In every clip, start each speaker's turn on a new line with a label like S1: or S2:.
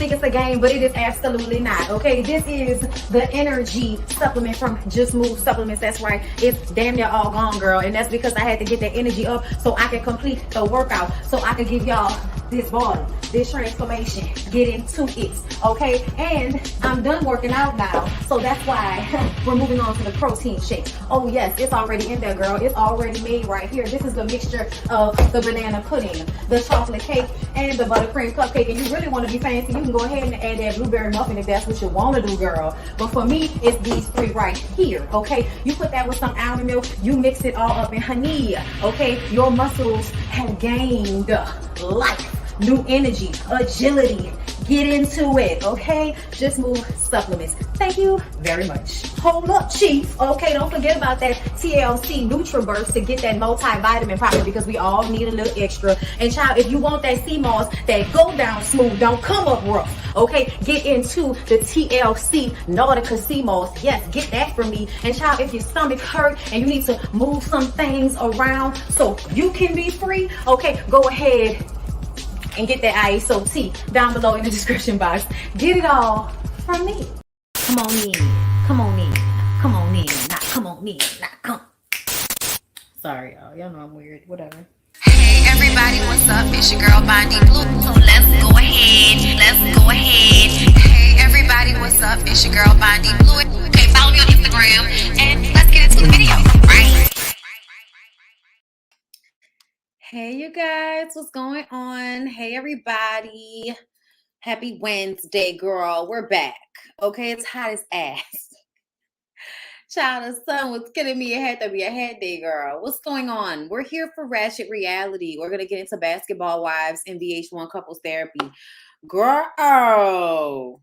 S1: think it's a game, but it is absolutely not, okay? This is the energy supplement from Just Move Supplements. That's right. It's damn near all gone, girl. And that's because I had to get that energy up so I can complete the workout, so I can give y'all this body, this transformation, get into it, okay? And I'm done working out now, so that's why we're moving on to the protein shake. Oh yes, it's already in there, girl. It's already made right here. This is the mixture of the banana pudding, the chocolate cake, and the buttercream cupcake. And you really want to be fancy, you can go ahead and add that blueberry muffin if that's what you want to do, girl. But for me, it's these three right here, okay? You put that with some almond milk, you mix it all up in honey, okay? Your muscles have gained life, new energy, agility. Get into it, okay? Just Move Supplements. Thank you very much. Hold up, Chief. Okay, don't forget about that TLC NutriBurst to get that multivitamin probably, because we all need a little extra. And child, if you want that sea moss that go down smooth, don't come up rough, okay? Get into the TLC Nautica sea moss. Yes, get that from me. And child, if your stomach hurt and you need to move some things around so you can be free, okay, go ahead and get that ISO tea down below in the description box. Get it all from me. Come on in, come on in, come on in, not come on in, not come. Sorry, y'all know I'm weird, whatever.
S2: Hey everybody, what's up? It's your girl BondyBlue. So let's go ahead. Hey everybody, what's up? It's your girl BondyBlue. Okay, follow me on Instagram and let's get into the video, right?
S1: Hey you guys, what's going on? Hey everybody. Happy Wednesday, girl. We're back. Okay, it's hot as ass. Child, the sun was killing me. It had to be a hot day, girl. What's going on? We're here for Ratchet Reality. We're going to get into basketball wives and Vh1 couples therapy. Girl.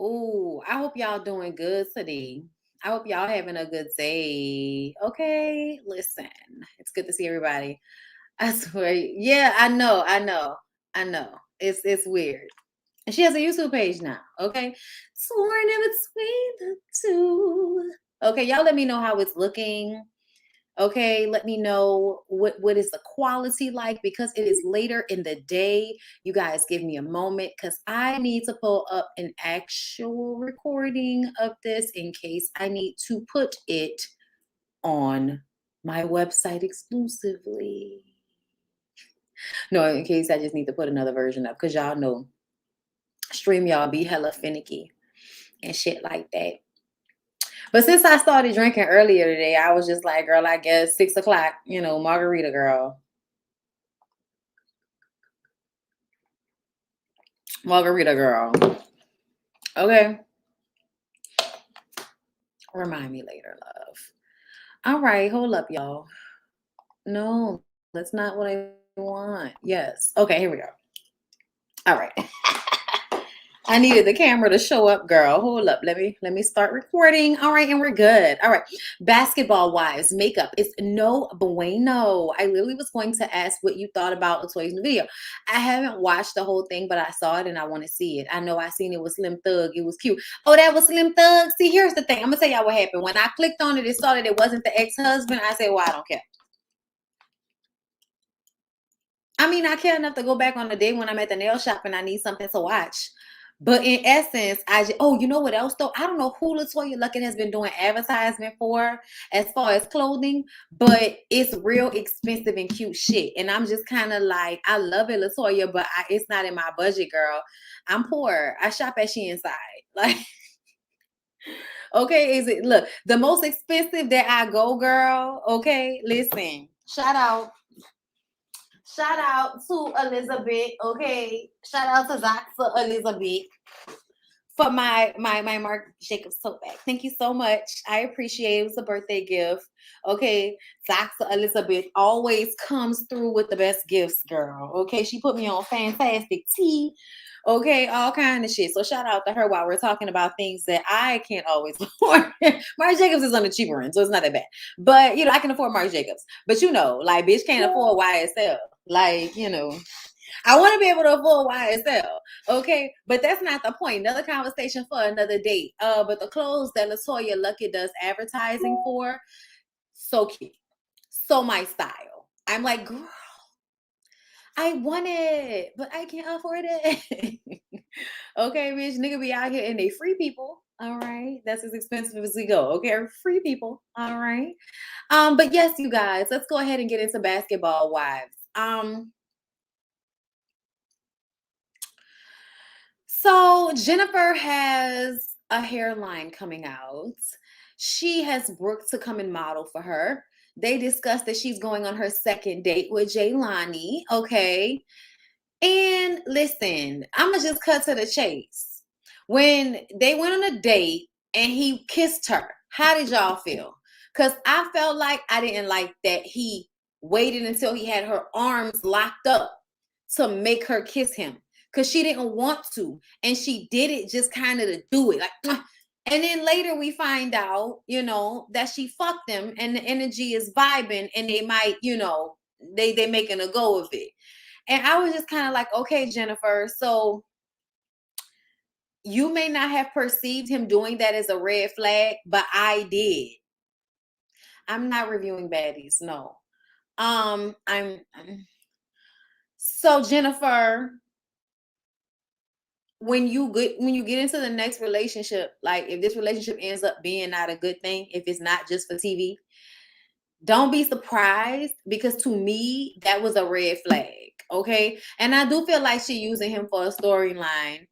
S1: Ooh, I hope y'all doing good today. I hope y'all having a good day. Okay, listen. It's good to see everybody. I swear. Yeah, I know. It's weird. And she has a YouTube page now. Okay. Torn in between the two. Okay, y'all let me know how it's looking. Okay, let me know what is the quality like, because it is later in the day. You guys give me a moment because I need to pull up an actual recording of this in case I need to put it on my website exclusively. No, in case I just need to put another version up, because y'all know StreamYard be hella finicky and shit like that. But since I started drinking earlier today, I was just like, girl, I guess 6 o'clock, you know, margarita girl. Margarita girl. Okay. Remind me later, love. All right, hold up, y'all. No, that's not what I want. Yes. Okay, here we go. All right. I needed the camera to show up, girl. Hold up. Let me start recording. All right, and we're good. All right. Basketball wives, makeup is no bueno. I literally was going to ask what you thought about Latoya's new video. I haven't watched the whole thing, but I saw it and I want to see it. I know I seen it with Slim Thug. It was cute. Oh, that was Slim Thug? See, here's the thing. I'm going to tell y'all what happened. When I clicked on it, it saw that it wasn't the ex-husband. I said, well, I don't care. I mean, I care enough to go back on the day when I'm at the nail shop and I need something to watch. But in essence, oh, you know what else though? I don't know who Latoya Luckett has been doing advertisement for as far as clothing, but it's real expensive and cute shit. And I'm just kind of like, I love it, Latoya, but it's not in my budget, girl. I'm poor. I shop at She Inside. Like, okay, look, the most expensive that I go, girl. Okay, listen, shout out to Elizabeth, okay? Shout out to Zach for Elizabeth for my Marc Jacobs tote bag. Thank you so much. I appreciate it. It was a birthday gift. Okay, Zach for Elizabeth always comes through with the best gifts, girl. Okay, she put me on fantastic tea. Okay, all kind of shit. So shout out to her while we're talking about things that I can't always afford. Marc Jacobs is on the cheaper end, so it's not that bad. But, you know, I can afford Marc Jacobs. But, you know, like, bitch can't afford YSL. Like, you know, I want to be able to afford YSL. Okay, but that's not the point. Another conversation for another date. But the clothes that Latoya Luckett does advertising for, so cute. So my style. I'm like, girl, I want it, but I can't afford it. Okay, bitch, nigga be out here and they free people. All right. That's as expensive as we go. Okay, free people. All right. But yes, you guys, let's go ahead and get into basketball wives. So Jennifer has a hairline coming out. She has Brooke to come and model for her. They discussed that she's going on her second date with Jaylani. Okay. And listen, I'm gonna just cut to the chase. When they went on a date and he kissed her, how did y'all feel? Because I felt like I didn't like that he waited until he had her arms locked up to make her kiss him. Because she didn't want to. And she did it just kind of to do it. Like, "Mwah." And then later we find out, that she fucked him and the energy is vibing and they might, they making a go of it. And I was just kind of like, okay, Jennifer, so you may not have perceived him doing that as a red flag, but I did. I'm not reviewing baddies, no. I'm so Jennifer, when you get into the next relationship, like if this relationship ends up being not a good thing, if it's not just for TV, don't be surprised, because to me that was a red flag. Okay, and I do feel like she using him for a storyline.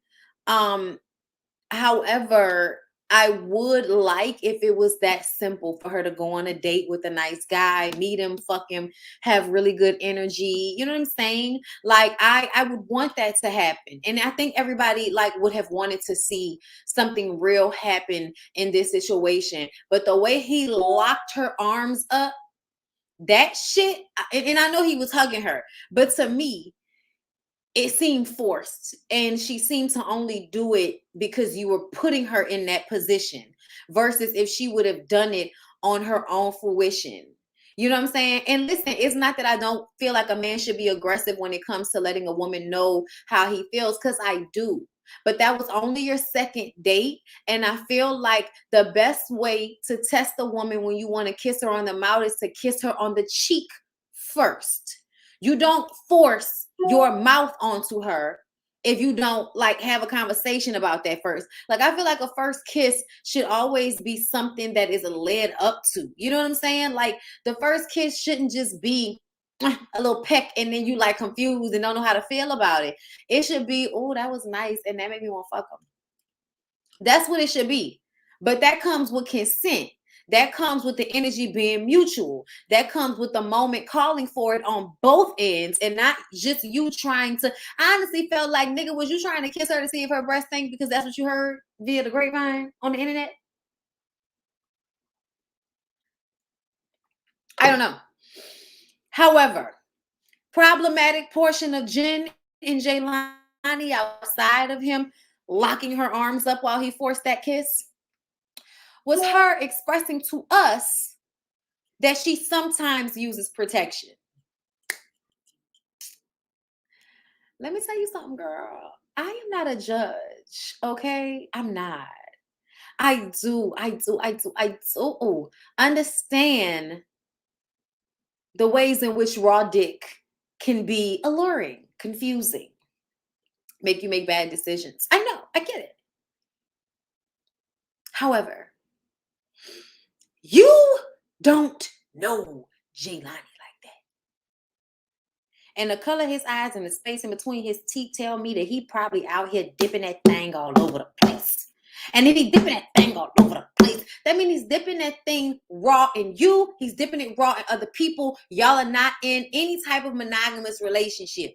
S1: However, I would like if it was that simple for her to go on a date with a nice guy, meet him, fuck him, have really good energy. You know what I'm saying? Like I would want that to happen. And I think everybody like would have wanted to see something real happen in this situation. But the way he locked her arms up, that shit, and I know he was hugging her, but to me, it seemed forced, and she seemed to only do it because you were putting her in that position versus if she would have done it on her own fruition. You know what I'm saying? And listen, it's not that I don't feel like a man should be aggressive when it comes to letting a woman know how he feels, because I do. But that was only your second date. And I feel like the best way to test a woman when you want to kiss her on the mouth is to kiss her on the cheek first. You don't force your mouth onto her if you don't like have a conversation about that first. Like I feel like a first kiss should always be something that is led up to. You know what I'm saying? Like the first kiss shouldn't just be a little peck and then you like confused and don't know how to feel about it. It should be, oh, that was nice and that made me want to fuck him. That's what it should be. But that comes with consent. That comes with the energy being mutual. That comes with the moment calling for it on both ends and not just you trying to. I honestly felt like, nigga, was you trying to kiss her to see if her breast stank because that's what you heard via the grapevine on the internet? I don't know. However, problematic portion of Jen and Jaylani outside of him locking her arms up while he forced that kiss was her expressing to us that she sometimes uses protection. Let me tell you something, girl. I am not a judge, okay? I'm not. I do understand the ways in which raw dick can be alluring, confusing, make you make bad decisions. I know, I get it. However, you don't know Jaylani like that. And the color of his eyes and the space in between his teeth tell me that he probably out here dipping that thing all over the place. And if he dipping that thing all over the place, that means he's dipping that thing raw in you. He's dipping it raw in other people. Y'all are not in any type of monogamous relationship.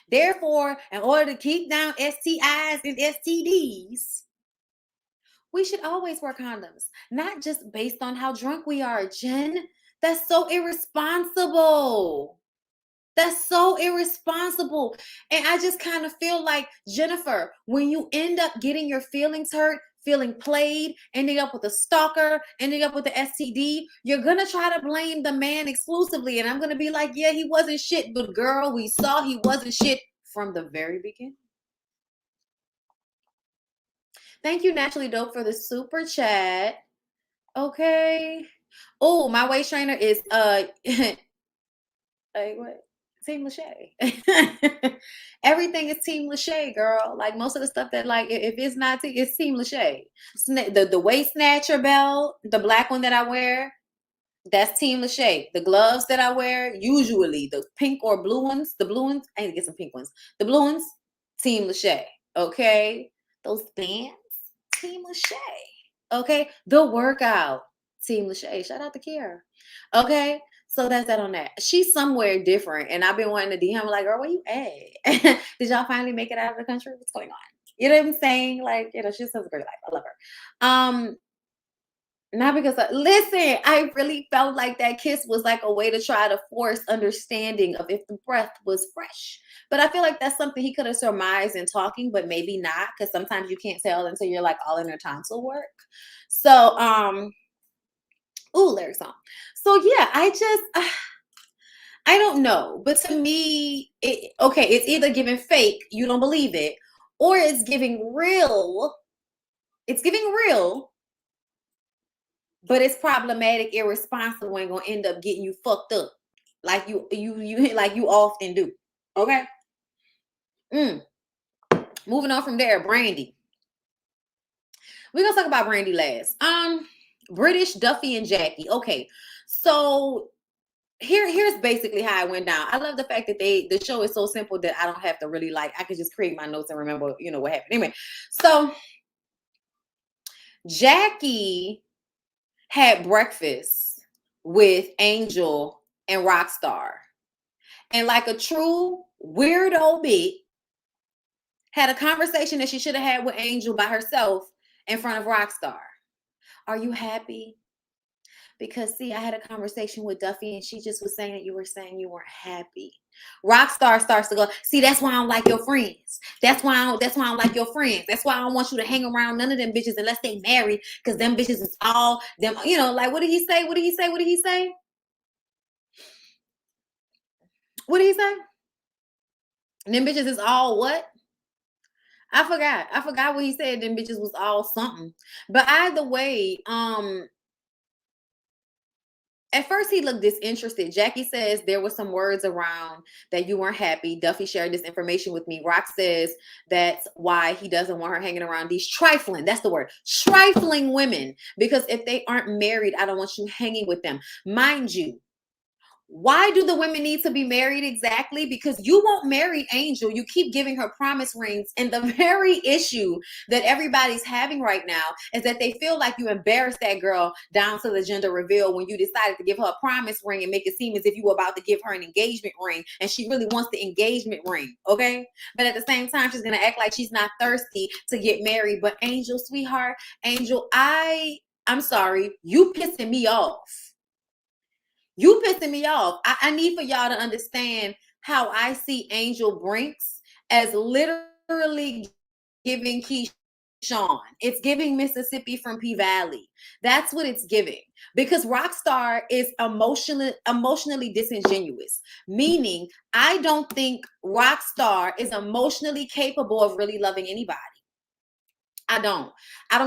S1: Therefore, in order to keep down STIs and STDs, we should always wear condoms, not just based on how drunk we are, Jen. That's so irresponsible. That's so irresponsible. And I just kind of feel like, Jennifer, when you end up getting your feelings hurt, feeling played, ending up with a stalker, ending up with the STD, you're going to try to blame the man exclusively. And I'm going to be like, yeah, he wasn't shit. But girl, we saw he wasn't shit from the very beginning. Thank you, Naturally Dope, for the super chat. Okay. Oh, my waist trainer is Like what? Team LASHAE. Everything is Team LASHAE, girl. Like most of the stuff that like if it's not, it's Team LASHAE. The waist snatcher belt, the black one that I wear, that's Team LASHAE. The gloves that I wear, usually the pink or blue ones, the blue ones, I need to get some pink ones. The blue ones, Team LASHAE. Okay. Those bands, Team LASHAE. Okay. The workout, Team LASHAE. Shout out to Kiara. Okay. So that's that on that. She's somewhere different. And I've been wanting to DM like, girl, where you at? Did y'all finally make it out of the country? What's going on? You know what I'm saying? Like, you know, she just has a great life. I love her. Not because listen, I really felt like that kiss was like a way to try to force understanding of if the breath was fresh. But I feel like that's something he could have surmised in talking, but maybe not, because sometimes you can't tell until you're like all in your tonsil work. So lyric song. So yeah, I don't know. But to me, it's either giving fake, you don't believe it, or it's giving real. It's giving real. But it's problematic, irresponsible, and gonna end up getting you fucked up, like you like you often do. Okay. Moving on from there, Brandy. We're gonna talk about Brandy last. British, Duffy, and Jackie. Okay, so here's basically how it went down. I love the fact that the show is so simple that I don't have to really like. I can just create my notes and remember, what happened. Anyway, so Jackie had breakfast with Angel and Rockstar. And like a true weirdo bitch, had a conversation that she should have had with Angel by herself in front of Rockstar. Are you happy? Because see, I had a conversation with Duffy and she just was saying that you were saying you weren't happy. Rockstar starts to go, see, that's why I don't like your friends. That's why I don't like your friends. That's why I don't want you to hang around none of them bitches unless they married, because them bitches is all them, like what did he say? What did he say? What did he say? What did he say? Them bitches is all what? I forgot what he said. Them bitches was all something. But either way, at first he looked disinterested. Jackie says there were some words around that you weren't happy. Duffy shared this information with me. Rock says that's why he doesn't want her hanging around these trifling, that's the word, trifling women. Because if they aren't married, I don't want you hanging with them. Mind you, why do the women need to be married exactly? Because you won't marry Angel. You keep giving her promise rings. And the very issue that everybody's having right now is that they feel like you embarrassed that girl down to the gender reveal when you decided to give her a promise ring and make it seem as if you were about to give her an engagement ring. And she really wants the engagement ring, okay? But at the same time, she's going to act like she's not thirsty to get married. But Angel, sweetheart, Angel, I'm sorry, you pissing me off. You pissing me off. I need for y'all to understand how I see Angel Brinks as literally giving Keyshawn. It's giving Mississippi from P Valley. That's what it's giving. Because Rockstar is emotionally disingenuous. Meaning, I don't think Rockstar is emotionally capable of really loving anybody. I don't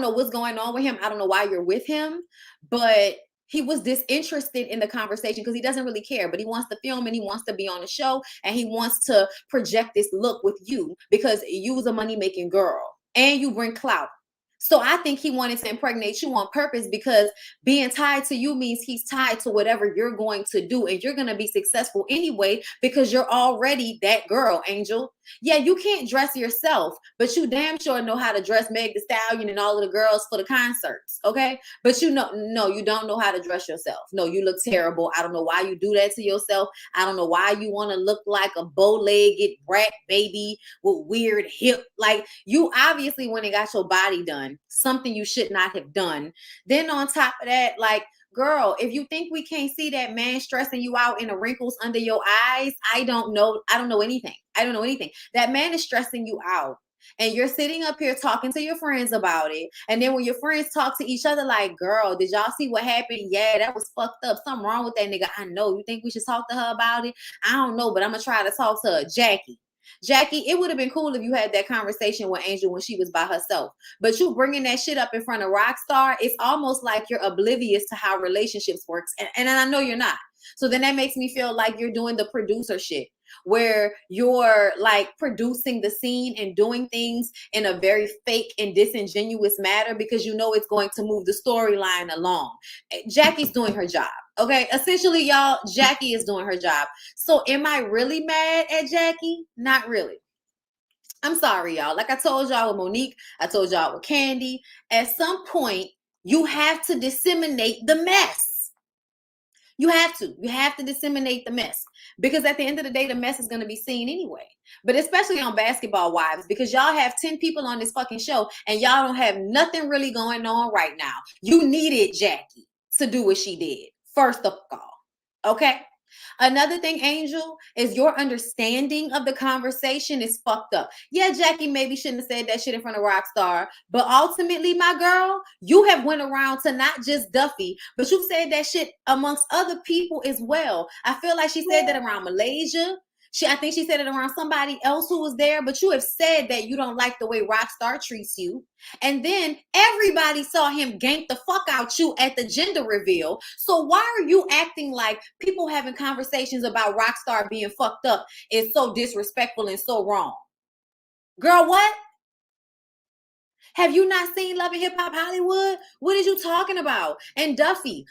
S1: know what's going on with him. I don't know why you're with him, but he was disinterested in the conversation because he doesn't really care, but he wants to film and he wants to be on the show and he wants to project this look with you because you was a money-making girl and you bring clout. So I think he wanted to impregnate you on purpose because being tied to you means he's tied to whatever you're going to do and you're going to be successful anyway because you're already that girl, Angel. Yeah, you can't dress yourself, but you damn sure know how to dress Meg Thee Stallion and all of the girls for the concerts, okay? But no, you don't know how to dress yourself. No, you look terrible. I don't know why you do that to yourself. I don't know why you want to look like a bow-legged brat baby with weird hip. Like, you obviously went and got your body done, something you should not have done. Then on top of that, like, girl, if you think we can't see that man stressing you out in the wrinkles under your eyes, I don't know anything. I don't know anything. That man is stressing you out. And you're sitting up here talking to your friends about it. And then when your friends talk to each other like, girl, did y'all see what happened? Yeah, that was fucked up. Something wrong with that nigga. I know. You think we should talk to her about it? I don't know, but I'm going to try to talk to her. Jackie, it would have been cool if you had that conversation with Angel when she was by herself. But you bringing that shit up in front of Rockstar, it's almost like you're oblivious to how relationships work. And I know you're not. So then that makes me feel like you're doing the producer shit, where you're like producing the scene and doing things in a very fake and disingenuous manner because you know it's going to move the storyline along. Jackie's doing her job. Okay, essentially, y'all, Jackie is doing her job. So am I really mad at Jackie? Not really. I'm sorry, y'all. Like I told y'all with Monique, I told y'all with Candy, at some point, you have to disseminate the mess. You have to. You have to disseminate the mess. Because at the end of the day, the mess is going to be seen anyway. But especially on Basketball Wives, because y'all have 10 people on this fucking show and y'all don't have nothing really going on right now. You needed Jackie to do what she did, first of all. Okay? Another thing, Angel, is your understanding of the conversation is fucked up. Yeah, Jackie maybe shouldn't have said that shit in front of Rockstar, but ultimately, my girl, you have went around to not just Duffy, but you've said that shit amongst other people as well. I feel like she said that around Malaysia. I think she said it around somebody else who was there, but you have said that you don't like the way Rockstar treats you. And then everybody saw him gank the fuck out you at the gender reveal. So why are you acting like people having conversations about Rockstar being fucked up is so disrespectful and so wrong? Girl, what? Have you not seen Love and Hip Hop Hollywood? What are you talking about? And Duffy,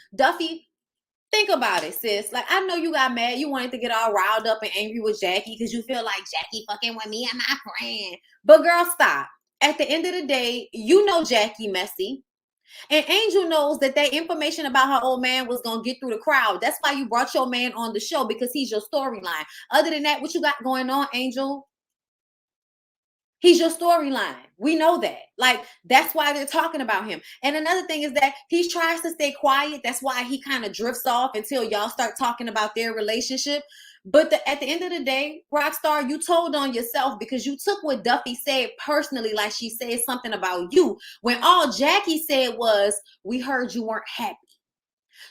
S1: think about it, sis. Like, I know you got mad. You wanted to get all riled up and angry with Jackie because you feel like Jackie fucking with me and my friend. But girl, stop. At the end of the day, you know Jackie messy. And Angel knows that information about her old man was going to get through the crowd. That's why you brought your man on the show, because he's your storyline. Other than that, what you got going on, Angel? He's your storyline. We know that. Like, that's why they're talking about him. And another thing is that he tries to stay quiet. That's why he kind of drifts off until y'all start talking about their relationship. But at the end of the day, Rockstar, you told on yourself because you took what Duffy said personally, like she said something about you, when all Jackie said was, we heard you weren't happy.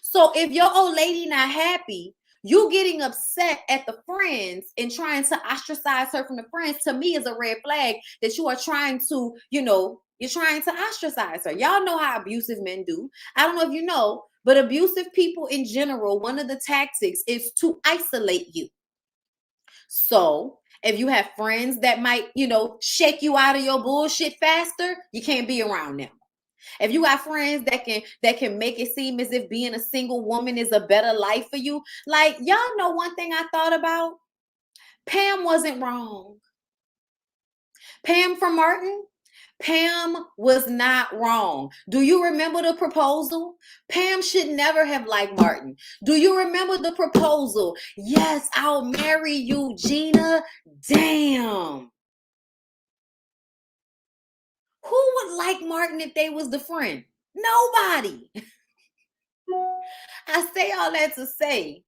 S1: So if your old lady not happy, you getting upset at the friends and trying to ostracize her from the friends, to me, is a red flag that you are trying to, you're trying to ostracize her. Y'all know how abusive men do. I don't know if you know, but abusive people in general, one of the tactics is to isolate you. So if you have friends that might, shake you out of your bullshit faster, you can't be around them. If you got friends that can make it seem as if being a single woman is a better life for you, like, y'all know one thing I thought about? Pam wasn't wrong. Pam from Martin, Pam was not wrong. Do you remember the proposal? Pam should never have liked Martin. Do you remember the proposal? Yes, I'll marry you, Gina. Damn. Who would like Martin if they was the friend? Nobody. I say all that to say,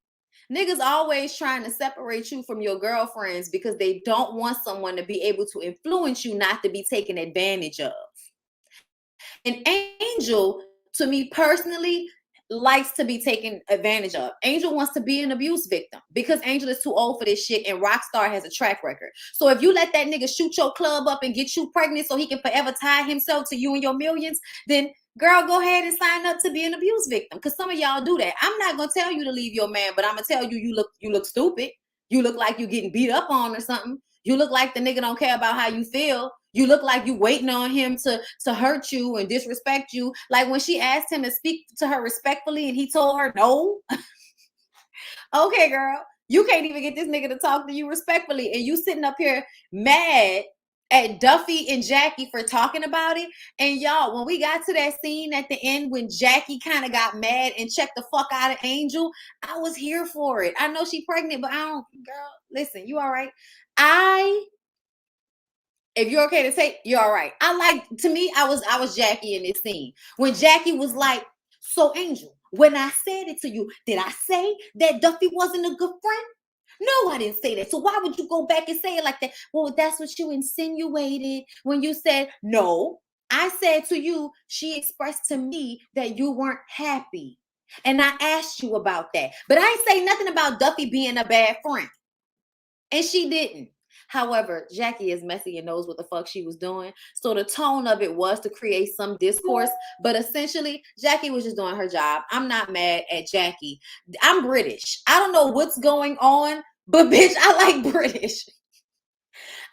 S1: niggas always trying to separate you from your girlfriends because they don't want someone to be able to influence you not to be taken advantage of. And Angel, to me personally, likes to be taken advantage of. Angel wants to be an abuse victim because Angel is too old for this shit and Rockstar has a track record. So if you let that nigga shoot your club up and get you pregnant so he can forever tie himself to you and your millions, then girl, go ahead and sign up to be an abuse victim, because some of y'all do that. I'm not gonna tell you to leave your man, but I'm gonna tell you, you look stupid. You look like you getting beat up on or something. You look like the nigga don't care about how you feel. You look like you waiting on him to hurt you and disrespect you. Like when she asked him to speak to her respectfully and he told her no. Okay, girl, you can't even get this nigga to talk to you respectfully, and you sitting up here mad at Duffy and Jackie for talking about it. And y'all, when we got to that scene at the end when Jackie kind of got mad and checked the fuck out of Angel, I was here for it. I know she pregnant, but I don't, girl, listen, you all right? If you're okay to say, you're all right. To me, I was Jackie in this scene. When Jackie was like, so Angel, when I said it to you, did I say that Duffy wasn't a good friend? No, I didn't say that. So why would you go back and say it like that? Well, that's what you insinuated when you said, no, I said to you, she expressed to me that you weren't happy. And I asked you about that. But I ain't say nothing about Duffy being a bad friend. And she didn't. However, Jackie is messy and knows what the fuck she was doing. So the tone of it was to create some discourse, but essentially Jackie was just doing her job. I'm not mad at Jackie. I'm British. I don't know what's going on, but bitch, I like British.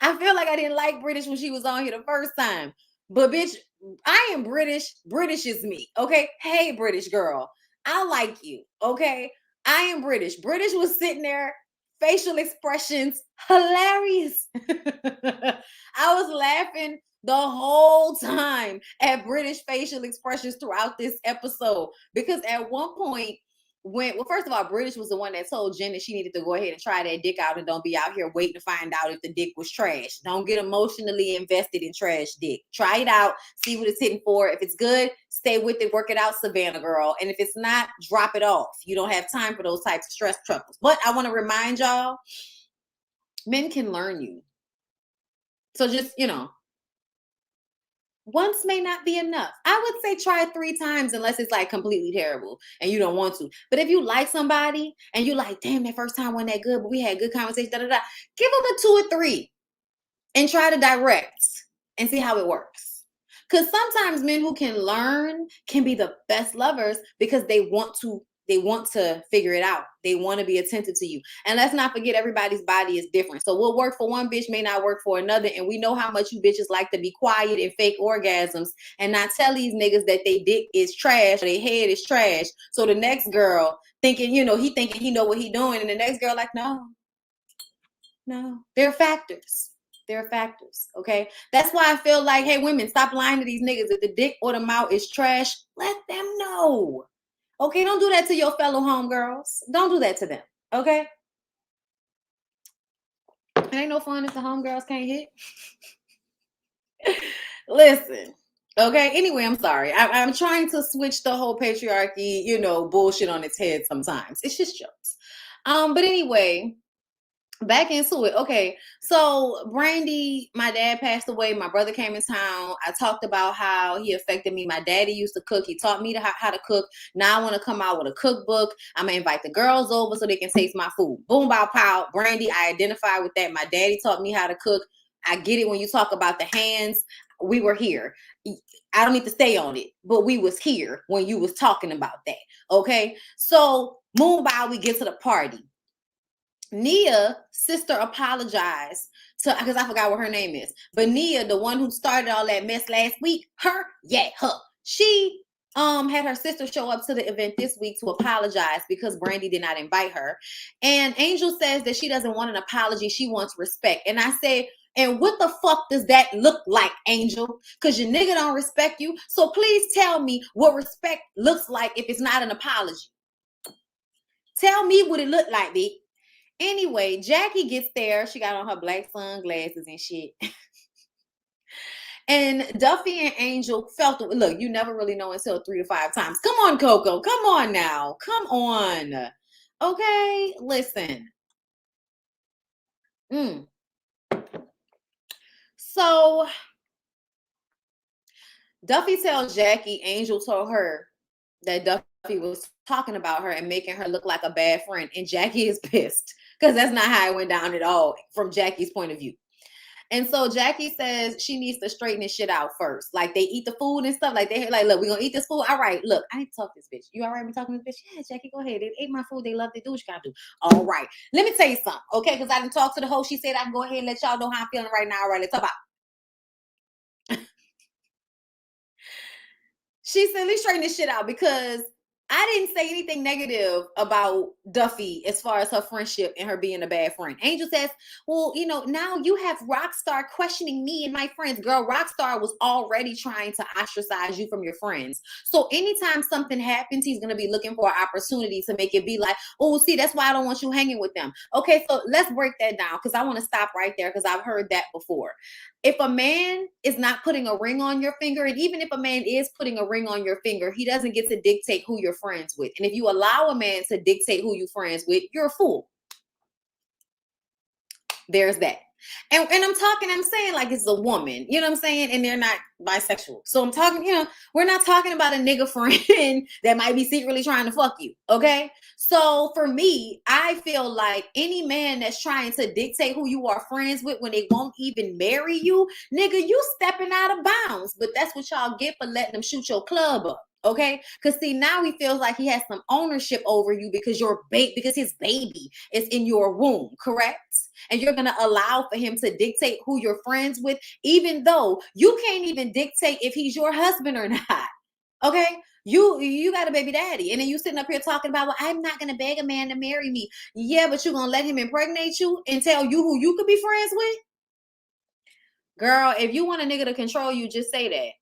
S1: I feel like I didn't like British when she was on here the first time. But bitch, I am British. British is me. Okay. Hey, British girl. I like you. Okay. I am British. British was sitting there, facial expressions, hilarious. I was laughing the whole time at British facial expressions throughout this episode because at one point, well, first of all, British was the one that told Jen that she needed to go ahead and try that dick out and don't be out here waiting to find out if the dick was trash. Don't get emotionally invested in trash dick. Try it out, see what it's hitting for. If it's good, stay with it, work it out, Savannah girl. And if it's not, drop it off. You don't have time for those types of stress troubles. But I want to remind y'all, men can learn you. So just, once may not be enough. I would say try 3 times unless it's like completely terrible and you don't want to. But if you like somebody and you like, damn, that first time wasn't that good, but we had good conversation, give them a 2 or 3 and try to direct and see how it works. Because sometimes men who can learn can be the best lovers because they want to figure it out. They want to be attentive to you. And let's not forget, everybody's body is different. So what worked for one bitch may not work for another. And we know how much you bitches like to be quiet and fake orgasms and not tell these niggas that they dick is trash or their head is trash. So the next girl thinking, he thinking he know what he doing. And the next girl like, no. There are factors. There are factors, okay? That's why I feel like, hey, women, stop lying to these niggas. If the dick or the mouth is trash, let them know. Okay, don't do that to your fellow homegirls. Don't do that to them, okay? It ain't no fun if the homegirls can't hit. Listen, okay? Anyway, I'm sorry. I'm trying to switch the whole patriarchy, bullshit on its head sometimes. It's just jokes. But anyway, back into it. Okay, so Brandy, my dad passed away. My brother came in town. I talked about how he affected me. My daddy used to cook. He taught me how to cook. Now I want to come out with a cookbook. I'm going to invite the girls over so they can taste my food. Boom, bow, pow. Brandy, I identify with that. My daddy taught me how to cook. I get it when you talk about the hands. We were here. I don't need to stay on it, but we was here when you was talking about that. Okay, so boom, bow, we get to the party. Nia, sister, apologized to, because I forgot what her name is. But Nia, the one who started all that mess last week, her. She had her sister show up to the event this week to apologize because Brandy did not invite her. And Angel says that she doesn't want an apology. She wants respect. And I say, and what the fuck does that look like, Angel? Because your nigga don't respect you. So please tell me what respect looks like if it's not an apology. Tell me what it looked like, bitch. Anyway, Jackie gets there. She got on her black sunglasses and shit. And Duffy and Angel felt it. Look, you never really know until 3 to 5 times. Come on, Coco. Come on now. Come on. Okay, listen. So Duffy tells Jackie Angel told her that Duffy was talking about her and making her look like a bad friend. And Jackie is pissed because that's not how it went down at all from Jackie's point of view. And so Jackie says she needs to straighten this shit out first. Like they eat the food and stuff. Like they're like, look, we're going to eat this food. All right, look, I need to talk to this bitch. You all right with talking to this bitch? Yeah, Jackie, go ahead. They ate my food. They love it. Do what you got to do. All right. Let me tell you something, okay? Because I didn't talk to the host. She said I can go ahead and let y'all know how I'm feeling right now. All right, let's talk about. She said, let's straighten this shit out because I didn't say anything negative about Duffy as far as her friendship and her being a bad friend. Angel says, well, now you have Rockstar questioning me and my friends. Girl, Rockstar was already trying to ostracize you from your friends. So anytime something happens, he's going to be looking for an opportunity to make it be like, oh, see, that's why I don't want you hanging with them. Okay, so let's break that down because I want to stop right there because I've heard that before. If a man is not putting a ring on your finger, and even if a man is putting a ring on your finger, he doesn't get to dictate who you're friends with. And if you allow a man to dictate who you're friends with, you're a fool. There's that. And I'm saying like it's a woman, you know what I'm saying? And they're not bisexual. So I'm talking, we're not talking about a nigga friend that might be secretly trying to fuck you. Okay. So for me, I feel like any man that's trying to dictate who you are friends with when they won't even marry you, nigga, you stepping out of bounds. But that's what y'all get for letting them shoot your club up. Okay, because see, now he feels like he has some ownership over you because because his baby is in your womb, correct? And you're gonna allow for him to dictate who you're friends with, even though you can't even dictate if he's your husband or not. Okay, you got a baby daddy, and then you sitting up here talking about, well, I'm not gonna beg a man to marry me. Yeah, but you're gonna let him impregnate you and tell you who you could be friends with? Girl, if you want a nigga to control you, just say that.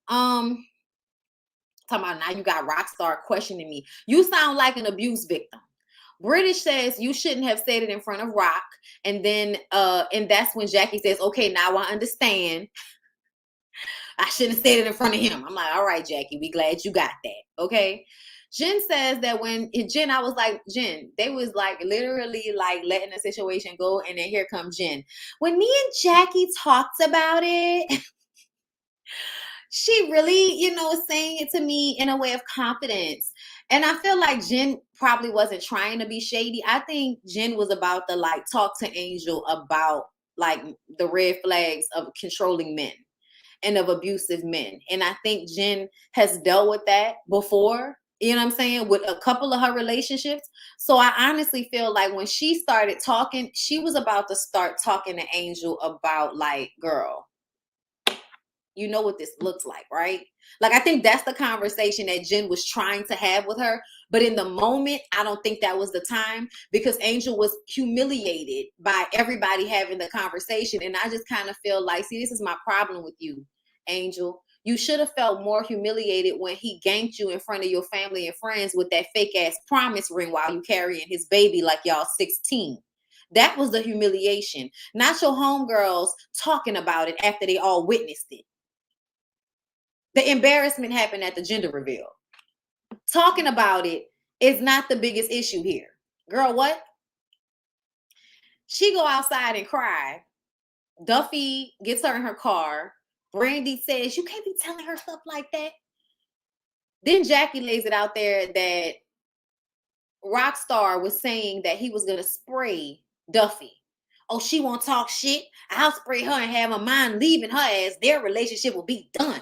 S1: Talking about now you got Rockstar questioning me. You sound like an abuse victim. British says you shouldn't have said it in front of Rock. And then and that's when Jackie says, okay, now I understand. I shouldn't have said it in front of him. I'm like, all right, Jackie, we glad you got that. Okay. Jen says that I was like, Jen, they was like literally like letting the situation go. And then here comes Jen. When me and Jackie talked about it, she really, saying it to me in a way of confidence. And I feel like Jen probably wasn't trying to be shady. I think Jen was about to like talk to Angel about like the red flags of controlling men and of abusive men. And I think Jen has dealt with that before, you know what I'm saying, with a couple of her relationships. So I honestly feel like when she started talking, she was about to start talking to Angel about like, girl, you know what this looks like, right? Like, I think that's the conversation that Jen was trying to have with her. But in the moment, I don't think that was the time because Angel was humiliated by everybody having the conversation. And I just kind of feel like, see, this is my problem with you, Angel. You should have felt more humiliated when he ganked you in front of your family and friends with that fake ass promise ring while you carrying his baby like y'all 16. That was the humiliation, not your homegirls talking about it after they all witnessed it. The embarrassment happened at the gender reveal. Talking about it is not the biggest issue here. Girl, what? She go outside and cry. Duffy gets her in her car. Brandy says, you can't be telling her stuff like that. Then Jackie lays it out there that Rockstar was saying that he was going to spray Duffy. Oh, she won't talk shit. I'll spray her and have her mind leaving her ass. Their relationship will be done.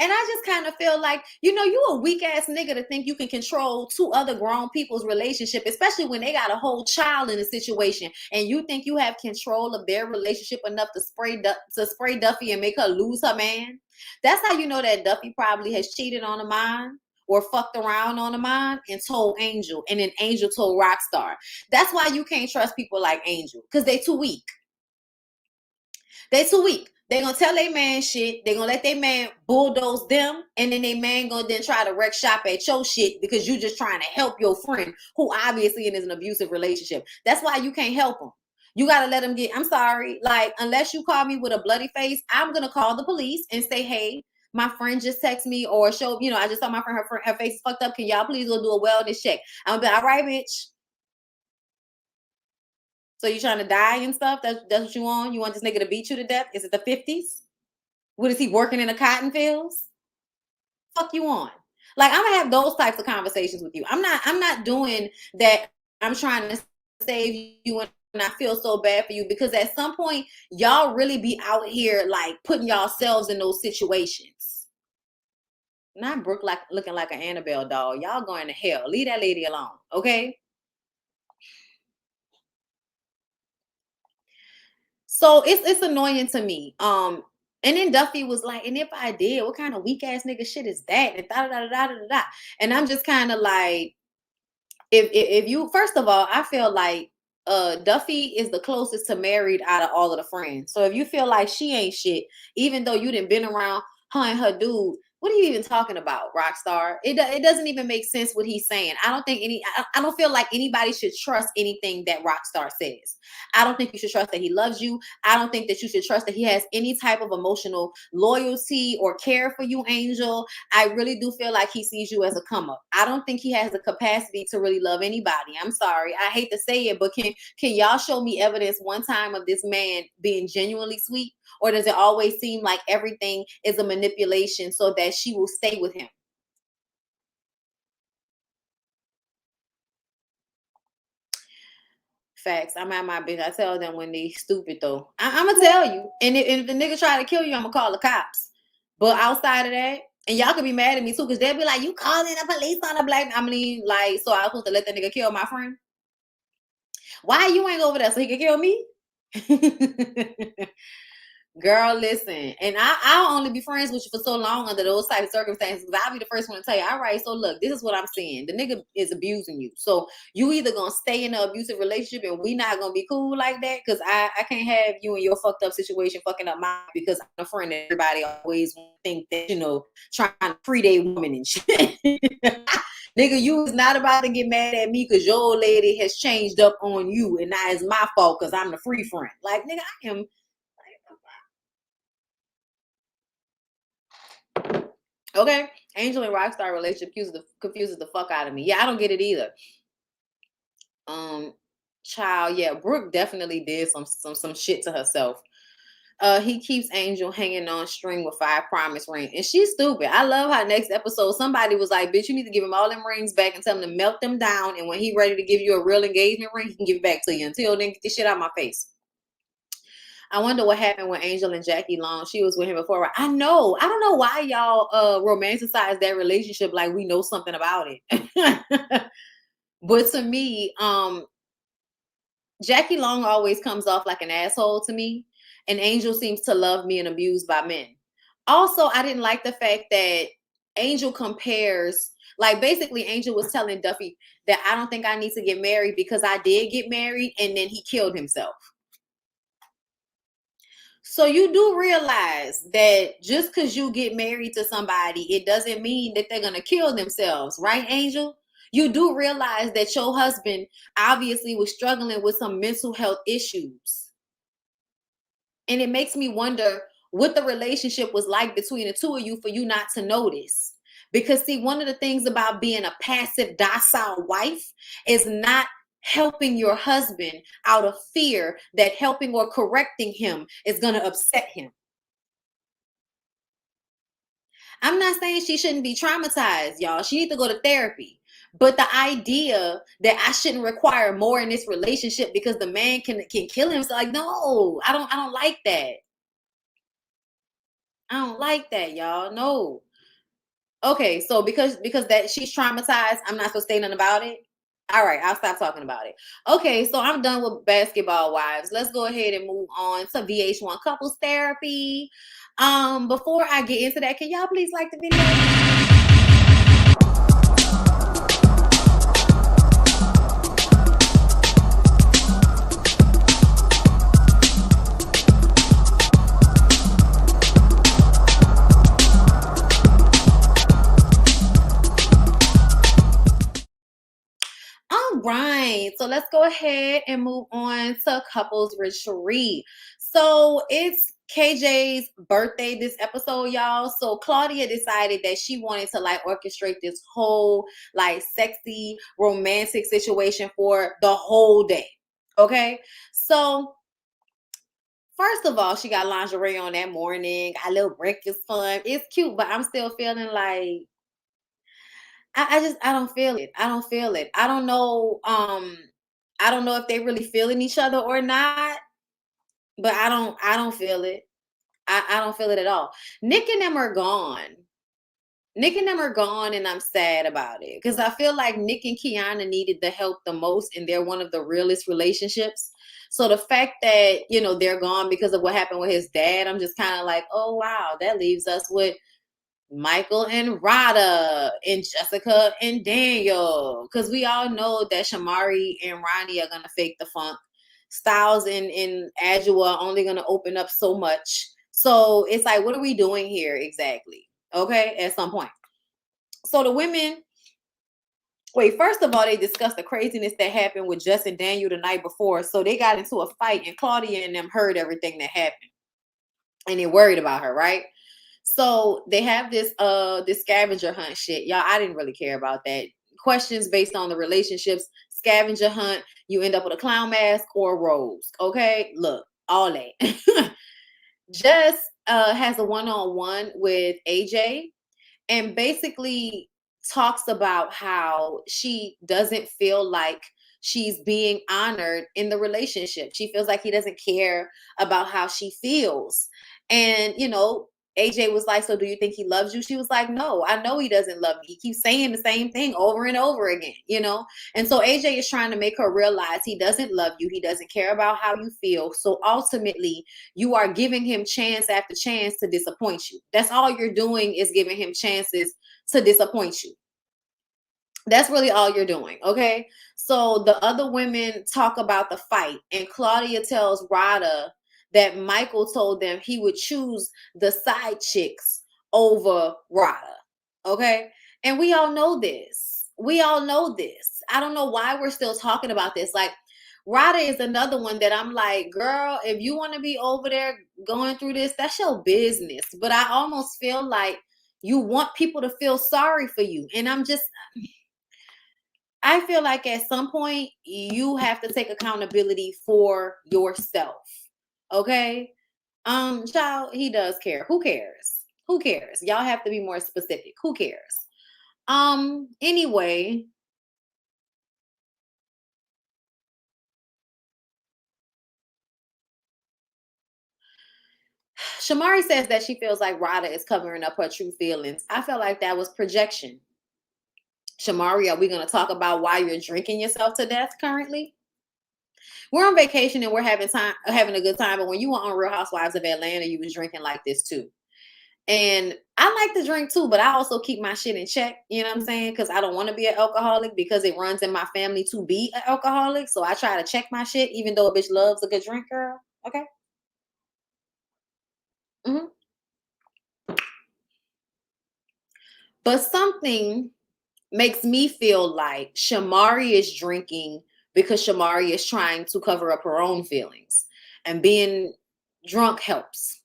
S1: And I just kind of feel like, you a weak ass nigga to think you can control two other grown people's relationship, especially when they got a whole child in a situation, and you think you have control of their relationship enough to spray Duffy and make her lose her man. That's how you know that Duffy probably has cheated on a man or fucked around on a man and told Angel, and then Angel told Rockstar. That's why you can't trust people like Angel, because they too weak. They too weak. They gonna tell their man shit. They gonna let their man bulldoze them, and then their man gonna then try to wreck shop at your shit because you just trying to help your friend who obviously is in an abusive relationship. That's why you can't help them. You gotta let them I'm sorry, like, unless you call me with a bloody face, I'm gonna call the police and say, hey, my friend just texted me or show, I just saw my friend, her face fucked up. Can y'all please go do a wellness check? I'm gonna be all right, bitch. So you trying to die and stuff? That's what you want? You want this nigga to beat you to death? Is it the 50s? What is he working in the cotton fields? Fuck you on. Like, I'm gonna have those types of conversations with you. I'm not doing that. I'm trying to save you and I feel so bad for you, because at some point y'all really be out here like putting yourselves in those situations. Not Brooke like looking like an Annabelle doll. Y'all going to hell. Leave that lady alone, okay? So it's annoying to me. And then Duffy was like, and if I did, what kind of weak ass nigga shit is that? And da da da da da da. And I'm just kind of like, if you, first of all, I feel like Duffy is the closest to married out of all of the friends. So if you feel like she ain't shit, even though you done been around her and her dude, What are you even talking about, Rockstar? It doesn't even make sense what he's saying. I don't feel like anybody should trust anything that Rockstar says. I don't think you should trust that he loves you. I don't think that you should trust that he has any type of emotional loyalty or care for you, Angel. I really do feel like he sees you as a come up. I don't think he has the capacity to really love anybody. I'm sorry. I hate to say it, but can y'all show me evidence one time of this man being genuinely sweet? Or does it always seem like everything is a manipulation so that she will stay with him? Facts. I'm at my bitch. I tell them when they stupid though. I'm gonna tell you. And if the nigga try to kill you, I'm gonna call the cops. But outside of that, and y'all could be mad at me too, because they'll be like, you calling the police on a black. I mean, like, so I was supposed to let that nigga kill my friend? Why you ain't over there so he can kill me? Girl, listen, and I'll only be friends with you for so long under those type of circumstances. I'll be the first one to tell you, all right, so look, this is what I'm saying. The nigga is abusing you. So you either gonna stay in an abusive relationship and we not gonna be cool like that, because I can't have you in your fucked up situation fucking up mine because I'm a friend that everybody always think that, you know, trying to free their woman and shit. Nigga, you is not about to get mad at me because your old lady has changed up on you and now it's my fault because I'm the free friend. Like, nigga, I am. Okay, Angel and Rockstar relationship confuses the fuck out of me. Yeah, I don't get it either. Child, yeah, Brooke definitely did some shit to herself. He keeps Angel hanging on string with 5 promise ring, and she's stupid. I love how next episode somebody was like, "Bitch, you need to give him all them rings back and tell him to melt them down, and when he ready to give you a real engagement ring, he can give it back to you. Until then, get this shit out of my face." I wonder what happened with Angel and Jackie Long. She was with him before. I know. I don't know why y'all romanticize that relationship like we know something about it. But to me, Jackie Long always comes off like an asshole to me, and Angel seems to love being abused by men. Also, I didn't like the fact that Angel compares, like basically Angel was telling Duffy that I don't think I need to get married because I did get married and then he killed himself. So you do realize that just because you get married to somebody, it doesn't mean that they're going to kill themselves, right, Angel? You do realize that your husband obviously was struggling with some mental health issues. And it makes me wonder what the relationship was like between the two of you for you not to notice. Because see, one of the things about being a passive, docile wife is not helping your husband out of fear that helping or correcting him is going to upset him. I'm not saying she shouldn't be traumatized, y'all. She needs to go to therapy. But the idea that I shouldn't require more in this relationship because the man can kill himself, like, no, I don't like that. I don't like that, y'all. No. Okay, so because that she's traumatized, I'm not supposed to say nothing about it. All right, I'll stop talking about it. Okay, so I'm done with basketball wives. Let's go ahead and move on to Vh1 couples therapy. Before I get into that, can y'all please like the video? All right, so let's go ahead and move on to couples retreat. So it's KJ's birthday this episode, y'all. So Claudia decided that she wanted to like orchestrate this whole like sexy romantic situation for the whole day. Okay, so first of all, she got lingerie on that morning, got a little breakfast fun. It's cute, but I'm still feeling like I don't feel it. I don't feel it. I don't know. I don't know if they really feeling each other or not, but I don't feel it. I don't feel it at all. Nick and them are gone. Nick and them are gone, and I'm sad about it because I feel like Nick and Kiana needed the help the most, and they're one of the realest relationships. So the fact that they're gone because of what happened with his dad, I'm just kind of like, oh wow, that leaves us with Michael and Rada and Jessica and Daniel, because we all know that Shamari and Ronnie are gonna fake the funk. Styles and Adjua are only gonna open up so much. So it's like, what are we doing here exactly? okay, at some point. So the women, wait, first of all, they discussed the craziness that happened with Jess and Daniel the night before. So they got into a fight, and Claudia and them heard everything that happened, and they worried about her, right? So they have this scavenger hunt shit. Y'all, I didn't really care about that. Questions based on the relationships, scavenger hunt, you end up with a clown mask or a rose. Okay, look, all that. Jess has a one-on-one with AJ, and basically talks about how she doesn't feel like she's being honored in the relationship. She feels like he doesn't care about how she feels. And, AJ was like, so do you think he loves you? She was like, no, I know he doesn't love me. He keeps saying the same thing over and over again. And so AJ is trying to make her realize he doesn't love you. He doesn't care about how you feel. So ultimately, you are giving him chance after chance to disappoint you. That's all you're doing, is giving him chances to disappoint you. That's really all you're doing, okay? So the other women talk about the fight, and Claudia tells Rada that Michael told them he would choose the side chicks over Rada, okay? And we all know this. We all know this. I don't know why we're still talking about this. Like, Rada is another one that I'm like, girl, if you want to be over there going through this, that's your business. But I almost feel like you want people to feel sorry for you. And I feel like at some point you have to take accountability for yourself. Okay? Child, he does care. Who cares? Who cares? Y'all have to be more specific. Who cares? Anyway, Shamari says that she feels like Rada is covering up her true feelings. I felt like that was projection. Shamari, are we going to talk about why you're drinking yourself to death currently? We're on vacation and we're having a good time. But when you were on Real Housewives of Atlanta, you was drinking like this too. And I like to drink too, but I also keep my shit in check. You know what I'm saying? Because I don't want to be an alcoholic, because it runs in my family to be an alcoholic. So I try to check my shit, even though a bitch loves a good drink, girl. Okay. Mm-hmm. But something makes me feel like Shamari is drinking because Shamari is trying to cover up her own feelings, and being drunk helps.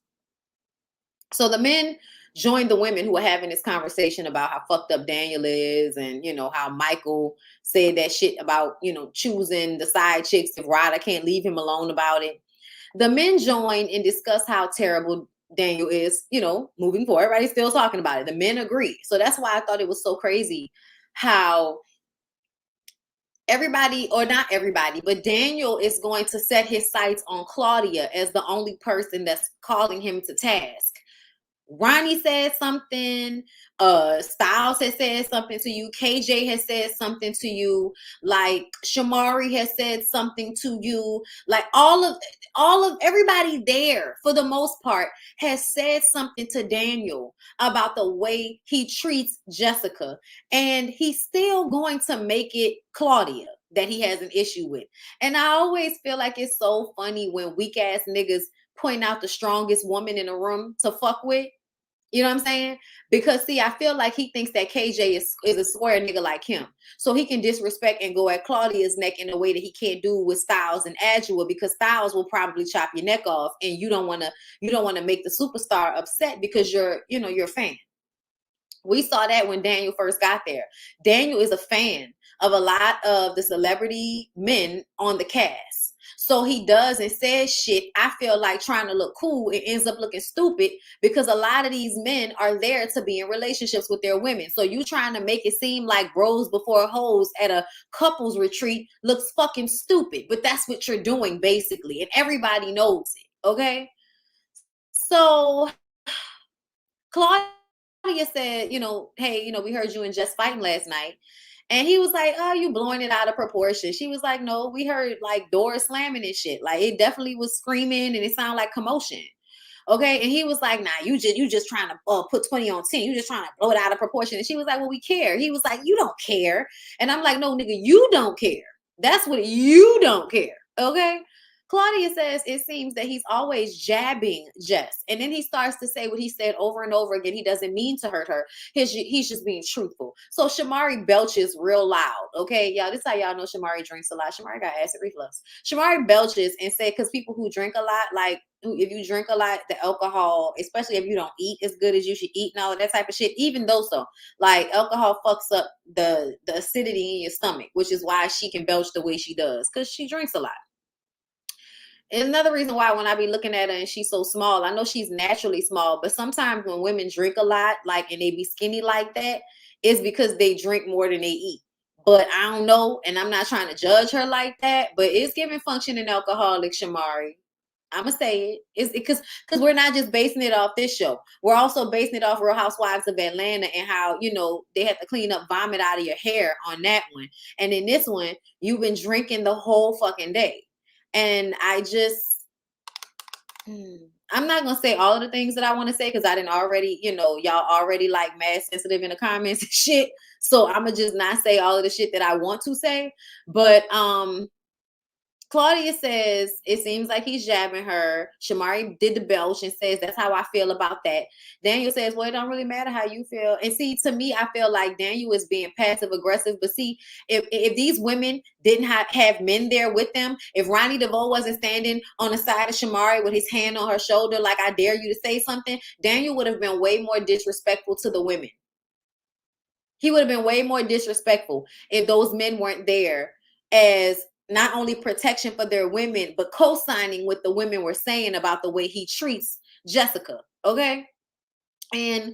S1: So the men joined the women who were having this conversation about how fucked up Daniel is, and how Michael said that shit about choosing the side chicks if Ryder can't leave him alone about it. The men joined and discussed how terrible Daniel is, moving forward. Everybody's still talking about it. The men agree. So that's why I thought it was so crazy how everybody, or not everybody, but Daniel is going to set his sights on Claudia as the only person that's calling him to task. Ronnie said something, Styles has said something to you, KJ has said something to you, like Shamari has said something to you, like all of everybody there for the most part has said something to Daniel about the way he treats Jessica, and he's still going to make it Claudia that he has an issue with. And I always feel like it's so funny when weak ass niggas point out the strongest woman in the room to fuck with. You know what I'm saying? Because see, I feel like he thinks that KJ is a square nigga like him. So he can disrespect and go at Claudia's neck in a way that he can't do with Styles and Adjua, because Styles will probably chop your neck off, and you don't want to make the superstar upset because you're a fan. We saw that when Daniel first got there. Daniel is a fan of a lot of the celebrity men on the cast. So he does and says shit, I feel like, trying to look cool, and ends up looking stupid, because a lot of these men are there to be in relationships with their women. So you trying to make it seem like bros before hoes at a couples retreat looks fucking stupid. But that's what you're doing, basically. And everybody knows it, okay? So Claudia said, hey, we heard you and Jess fighting last night. And he was like, oh, you blowing it out of proportion. She was like, no, we heard like doors slamming and shit. Like, it definitely was screaming and it sounded like commotion. Okay. And he was like, nah, you just trying to put 20 on 10. You just trying to blow it out of proportion. And she was like, well, we care. He was like, you don't care. And I'm like, no, nigga, you don't care. That's what you don't care. Okay. Claudia says it seems that he's always jabbing Jess. And then he starts to say what he said over and over again. He doesn't mean to hurt her. He's just being truthful. So Shamari belches real loud. Okay, y'all, this is how y'all know Shamari drinks a lot. Shamari got acid reflux. Shamari belches and said, because people who drink a lot, like if you drink a lot, the alcohol, especially if you don't eat as good as you should eat and all of that type of shit, even though so, like alcohol fucks up the acidity in your stomach, which is why she can belch the way she does, because she drinks a lot. And another reason why when I be looking at her and she's so small, I know she's naturally small, but sometimes when women drink a lot, like, and they be skinny like that, is because they drink more than they eat. But I don't know, and I'm not trying to judge her like that, but it's giving functioning alcoholic, Shamari. I'm gonna say it. It's because we're not just basing it off this show. We're also basing it off Real Housewives of Atlanta and how, you know, they had to clean up vomit out of your hair on that one. And in this one, you've been drinking the whole fucking day. And I just, I'm not going to say all of the things that I want to say because I didn't already, you know, y'all already like mad sensitive in the comments and shit. So I'm going to just not say all of the shit that I want to say. But Claudia says it seems like he's jabbing her. Shamari did the belch and says that's how I feel about that. Daniel says, well, it don't really matter how you feel. And see, to me, I feel like Daniel is being passive aggressive. But see, if these women didn't have men there with them, if Ronnie DeVoe wasn't standing on the side of Shamari with his hand on her shoulder, like I dare you to say something, Daniel would have been way more disrespectful to the women. He would have been way more disrespectful if those men weren't there as not only protection for their women, but co-signing what the women were saying about the way he treats Jessica. Okay. And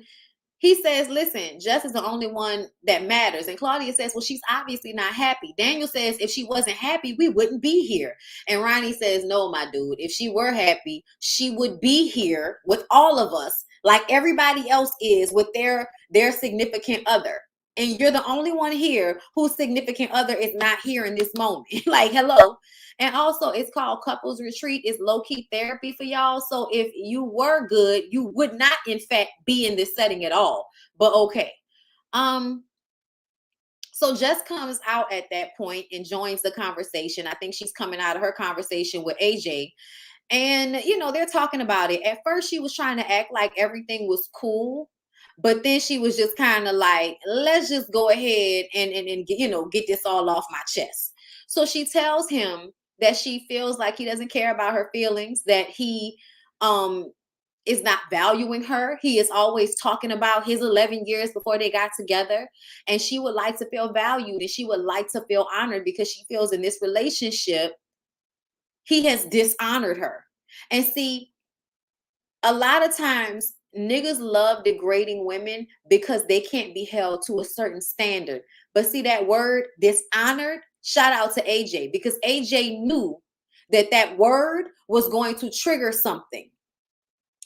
S1: he says, listen, Jess is the only one that matters. And Claudia says, well, she's obviously not happy. Daniel says, if she wasn't happy, we wouldn't be here. And Ronnie says, no, my dude, if she were happy, she would be here with all of us, like everybody else is with their significant other. And you're the only one here whose significant other is not here in this moment. Like, hello. And also, it's called Couples Retreat. It's low-key therapy for y'all. So if you were good, you would not, in fact, be in this setting at all. But okay. So Jess comes out at that point and joins the conversation. I think she's coming out of her conversation with AJ. And, you know, they're talking about it. At first, she was trying to act like everything was cool. But then she was just kind of like, let's just go ahead and get, you know, get this all off my chest. So she tells him that she feels like he doesn't care about her feelings, that he is not valuing her. He is always talking about his 11 years before they got together. And she would like to feel valued and she would like to feel honored because she feels in this relationship, he has dishonored her. And see, a lot of times niggas love degrading women because they can't be held to a certain standard. But see that word dishonored, shout out to AJ, because AJ knew that that word was going to trigger something.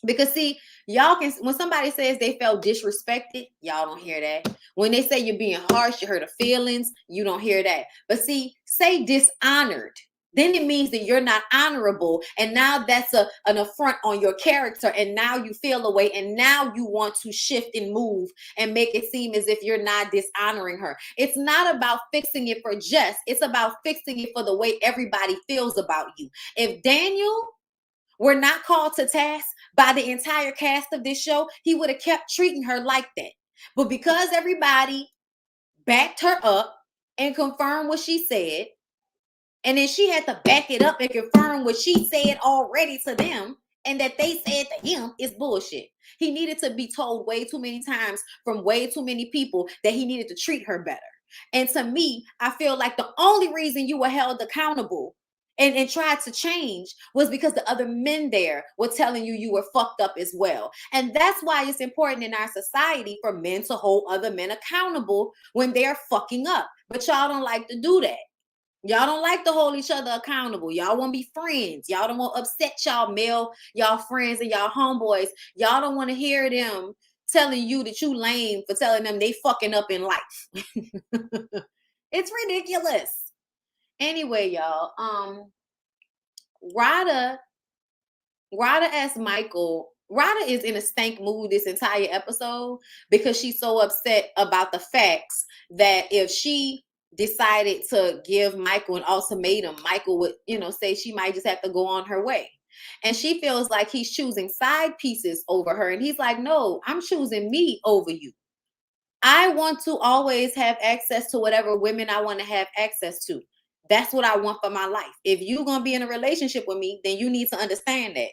S1: Because see, y'all can, when somebody says they felt disrespected, y'all don't hear that. When they say you're being harsh, you hurt her feelings, you don't hear that. But see, say dishonored, then it means that you're not honorable. And now that's an affront on your character. And now you feel away. And now you want to shift and move and make it seem as if you're not dishonoring her. It's not about fixing it for Jess. It's about fixing it for the way everybody feels about you. If Daniel were not called to task by the entire cast of this show, he would have kept treating her like that. But because everybody backed her up and confirmed what she said, and then she had to back it up and confirm what she said already to them and that they said to him, is bullshit. He needed to be told way too many times from way too many people that he needed to treat her better. And to me, I feel like the only reason you were held accountable and tried to change was because the other men there were telling you you were fucked up as well. And that's why it's important in our society for men to hold other men accountable when they're fucking up. But y'all don't like to do that. Y'all don't like to hold each other accountable. Y'all want to be friends. Y'all don't want to upset y'all friends and y'all homeboys. Y'all don't want to hear them telling you that you lame for telling them they fucking up in life. It's ridiculous. Anyway, y'all, Rada asked Michael, Rada is in a stank mood this entire episode because she's so upset about the facts that if she decided to give Michael an ultimatum, Michael would, say she might just have to go on her way. And she feels like he's choosing side pieces over her. And he's like, no, I'm choosing me over you. I want to always have access to whatever women I want to have access to. That's what I want for my life. If you're going to be in a relationship with me, then you need to understand that.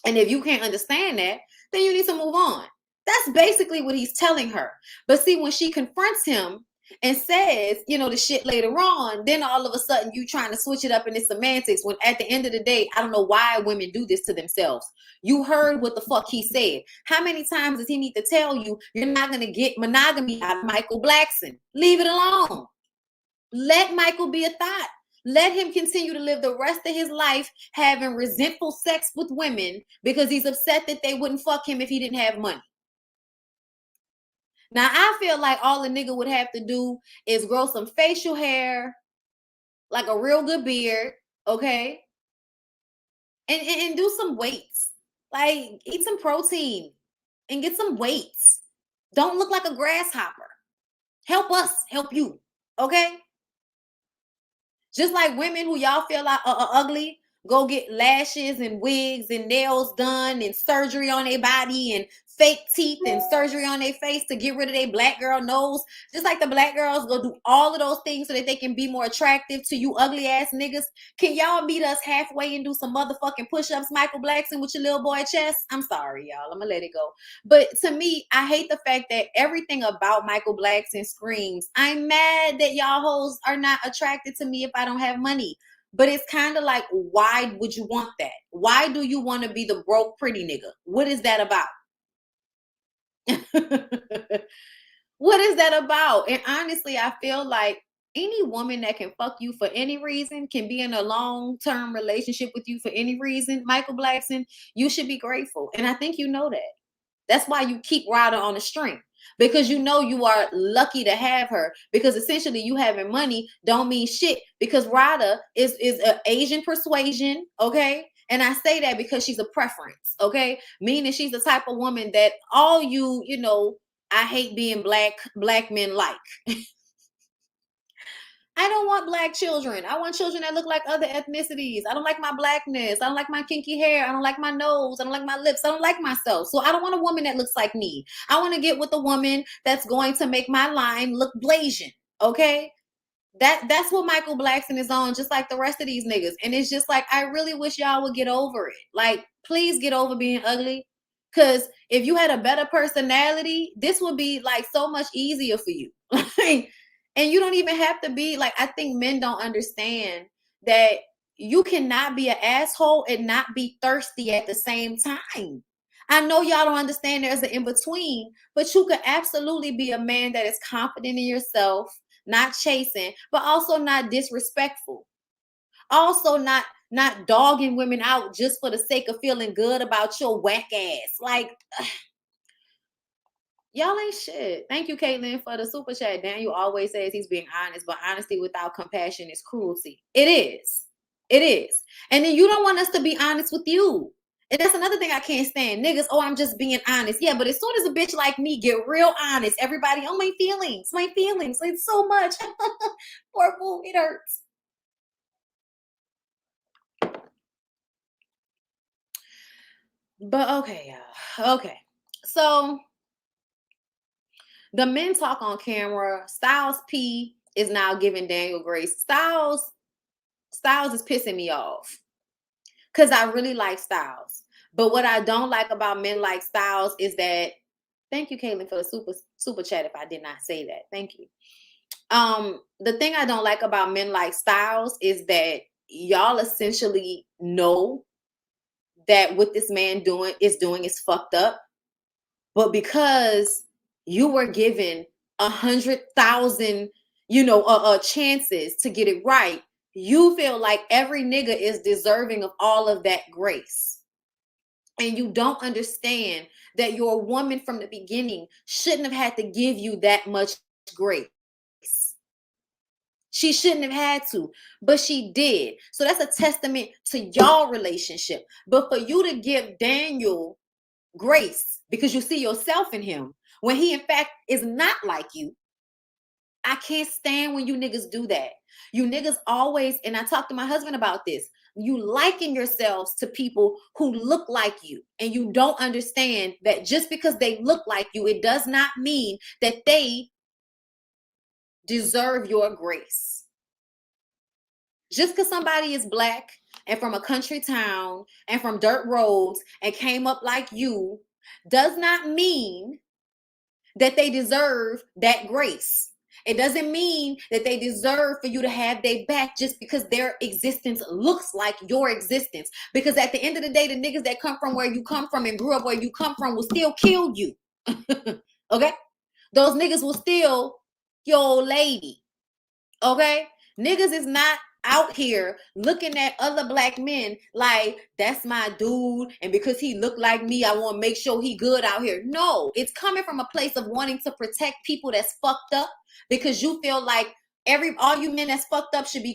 S1: And if you can't understand that, then you need to move on. That's basically what he's telling her. But see, when she confronts him and says, the shit later on, then all of a sudden you trying to switch it up in the semantics, when at the end of the day, I don't know why women do this to themselves. You heard what the fuck he said. How many times does he need to tell you you're not going to get monogamy out of Michael Blackson? Leave it alone. Let Michael be a thought. Let him continue to live the rest of his life having resentful sex with women because he's upset that they wouldn't fuck him if he didn't have money. Now, I feel like all a nigga would have to do is grow some facial hair, like a real good beard, okay? And do some weights. Like, eat some protein and get some weights. Don't look like a grasshopper. Help us help you, okay? Just like women who y'all feel like are ugly, go get lashes and wigs and nails done and surgery on their body and fake teeth and surgery on their face to get rid of their black girl nose. Just like the black girls go do all of those things so that they can be more attractive to you ugly ass niggas. Can y'all meet us halfway and do some motherfucking push-ups, Michael Blackson, with your little boy chest? I'm sorry, y'all. I'm gonna let it go. But to me, I hate the fact that everything about Michael Blackson screams, I'm mad that y'all hoes are not attracted to me if I don't have money. But it's kind of like, why would you want that? Why do you want to be the broke pretty nigga? What is that about? What is that about? And honestly, I feel like any woman that can fuck you for any reason, can be in a long-term relationship with you for any reason, Michael Blackson, you should be grateful. And I think you know that. That's why you keep Ryder on the string, because you know you are lucky to have her, because essentially you having money don't mean shit, because Ryder is an Asian persuasion, okay? And I say that because she's a preference, okay? Meaning she's the type of woman that all I hate being black men like. I don't want black children. I want children that look like other ethnicities. I don't like my blackness. I don't like my kinky hair. I don't like my nose. I don't like my lips. I don't like myself. So I don't want a woman that looks like me. I want to get with a woman that's going to make my line look Blasian. Okay? That's what Michael Blackson is on, just like the rest of these niggas. And it's just like, I really wish y'all would get over it. Like, please get over being ugly. Because if you had a better personality, this would be like so much easier for you. Like, and you don't even have to be like, I think men don't understand that you cannot be an asshole and not be thirsty at the same time. I know y'all don't understand there's an in-between, but you could absolutely be a man that is confident in yourself, not chasing, but also not disrespectful. Also not dogging women out just for the sake of feeling good about your whack ass. Like, y'all ain't shit. Thank you, Caitlin, for the super chat. Daniel always says he's being honest, but honesty without compassion is cruelty. It is. It is. And then you don't want us to be honest with you. And that's another thing I can't stand. Niggas, oh, I'm just being honest. Yeah, but as soon as a bitch like me get real honest, everybody, oh, my feelings. It's so much. Poor fool, it hurts. But okay, y'all. Okay. So the men talk on camera. Styles P is now giving Daniel grace. Styles is pissing me off because I really like Styles. But what I don't like about men like Styles is that, thank you, Caitlin, for the super chat if I did not say that. Thank you. The thing I don't like about men like Styles is that y'all essentially know that what this man doing is fucked up. But because you were given 100,000, chances to get it right, you feel like every nigga is deserving of all of that grace. And you don't understand that your woman from the beginning shouldn't have had to give you that much grace. She shouldn't have had to, but she did. So that's a testament to y'all relationship. But for you to give Daniel grace because you see yourself in him when he in fact is not like you, I can't stand when you niggas do that. You niggas always, and I talked to my husband about this, you liken yourselves to people who look like you, and you don't understand that just because they look like you, it does not mean that they deserve your grace. Just because somebody is black and from a country town and from dirt roads and came up like you does not mean that they deserve that grace. It doesn't mean that they deserve for you to have their back just because their existence looks like your existence. Because at the end of the day, the niggas that come from where you come from and grew up where you come from will still kill you. Okay? Those niggas will steal your old lady. Okay? Niggas is not out here looking at other black men like, that's my dude, and because he look like me, I want to make sure he good out here. No, it's coming from a place of wanting to protect people that's fucked up, because you feel like all you men that's fucked up should be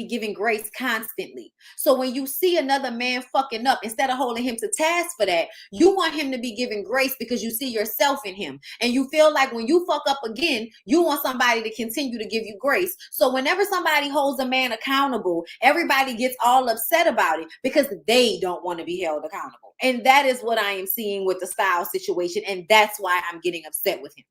S1: giving grace constantly. So when you see another man fucking up, instead of holding him to task for that, you want him to be given grace because you see yourself in him. And you feel like when you fuck up again, you want somebody to continue to give you grace. So whenever somebody holds a man accountable, everybody gets all upset about it because they don't want to be held accountable. And that is what I am seeing with the style situation. And that's why I'm getting upset with him.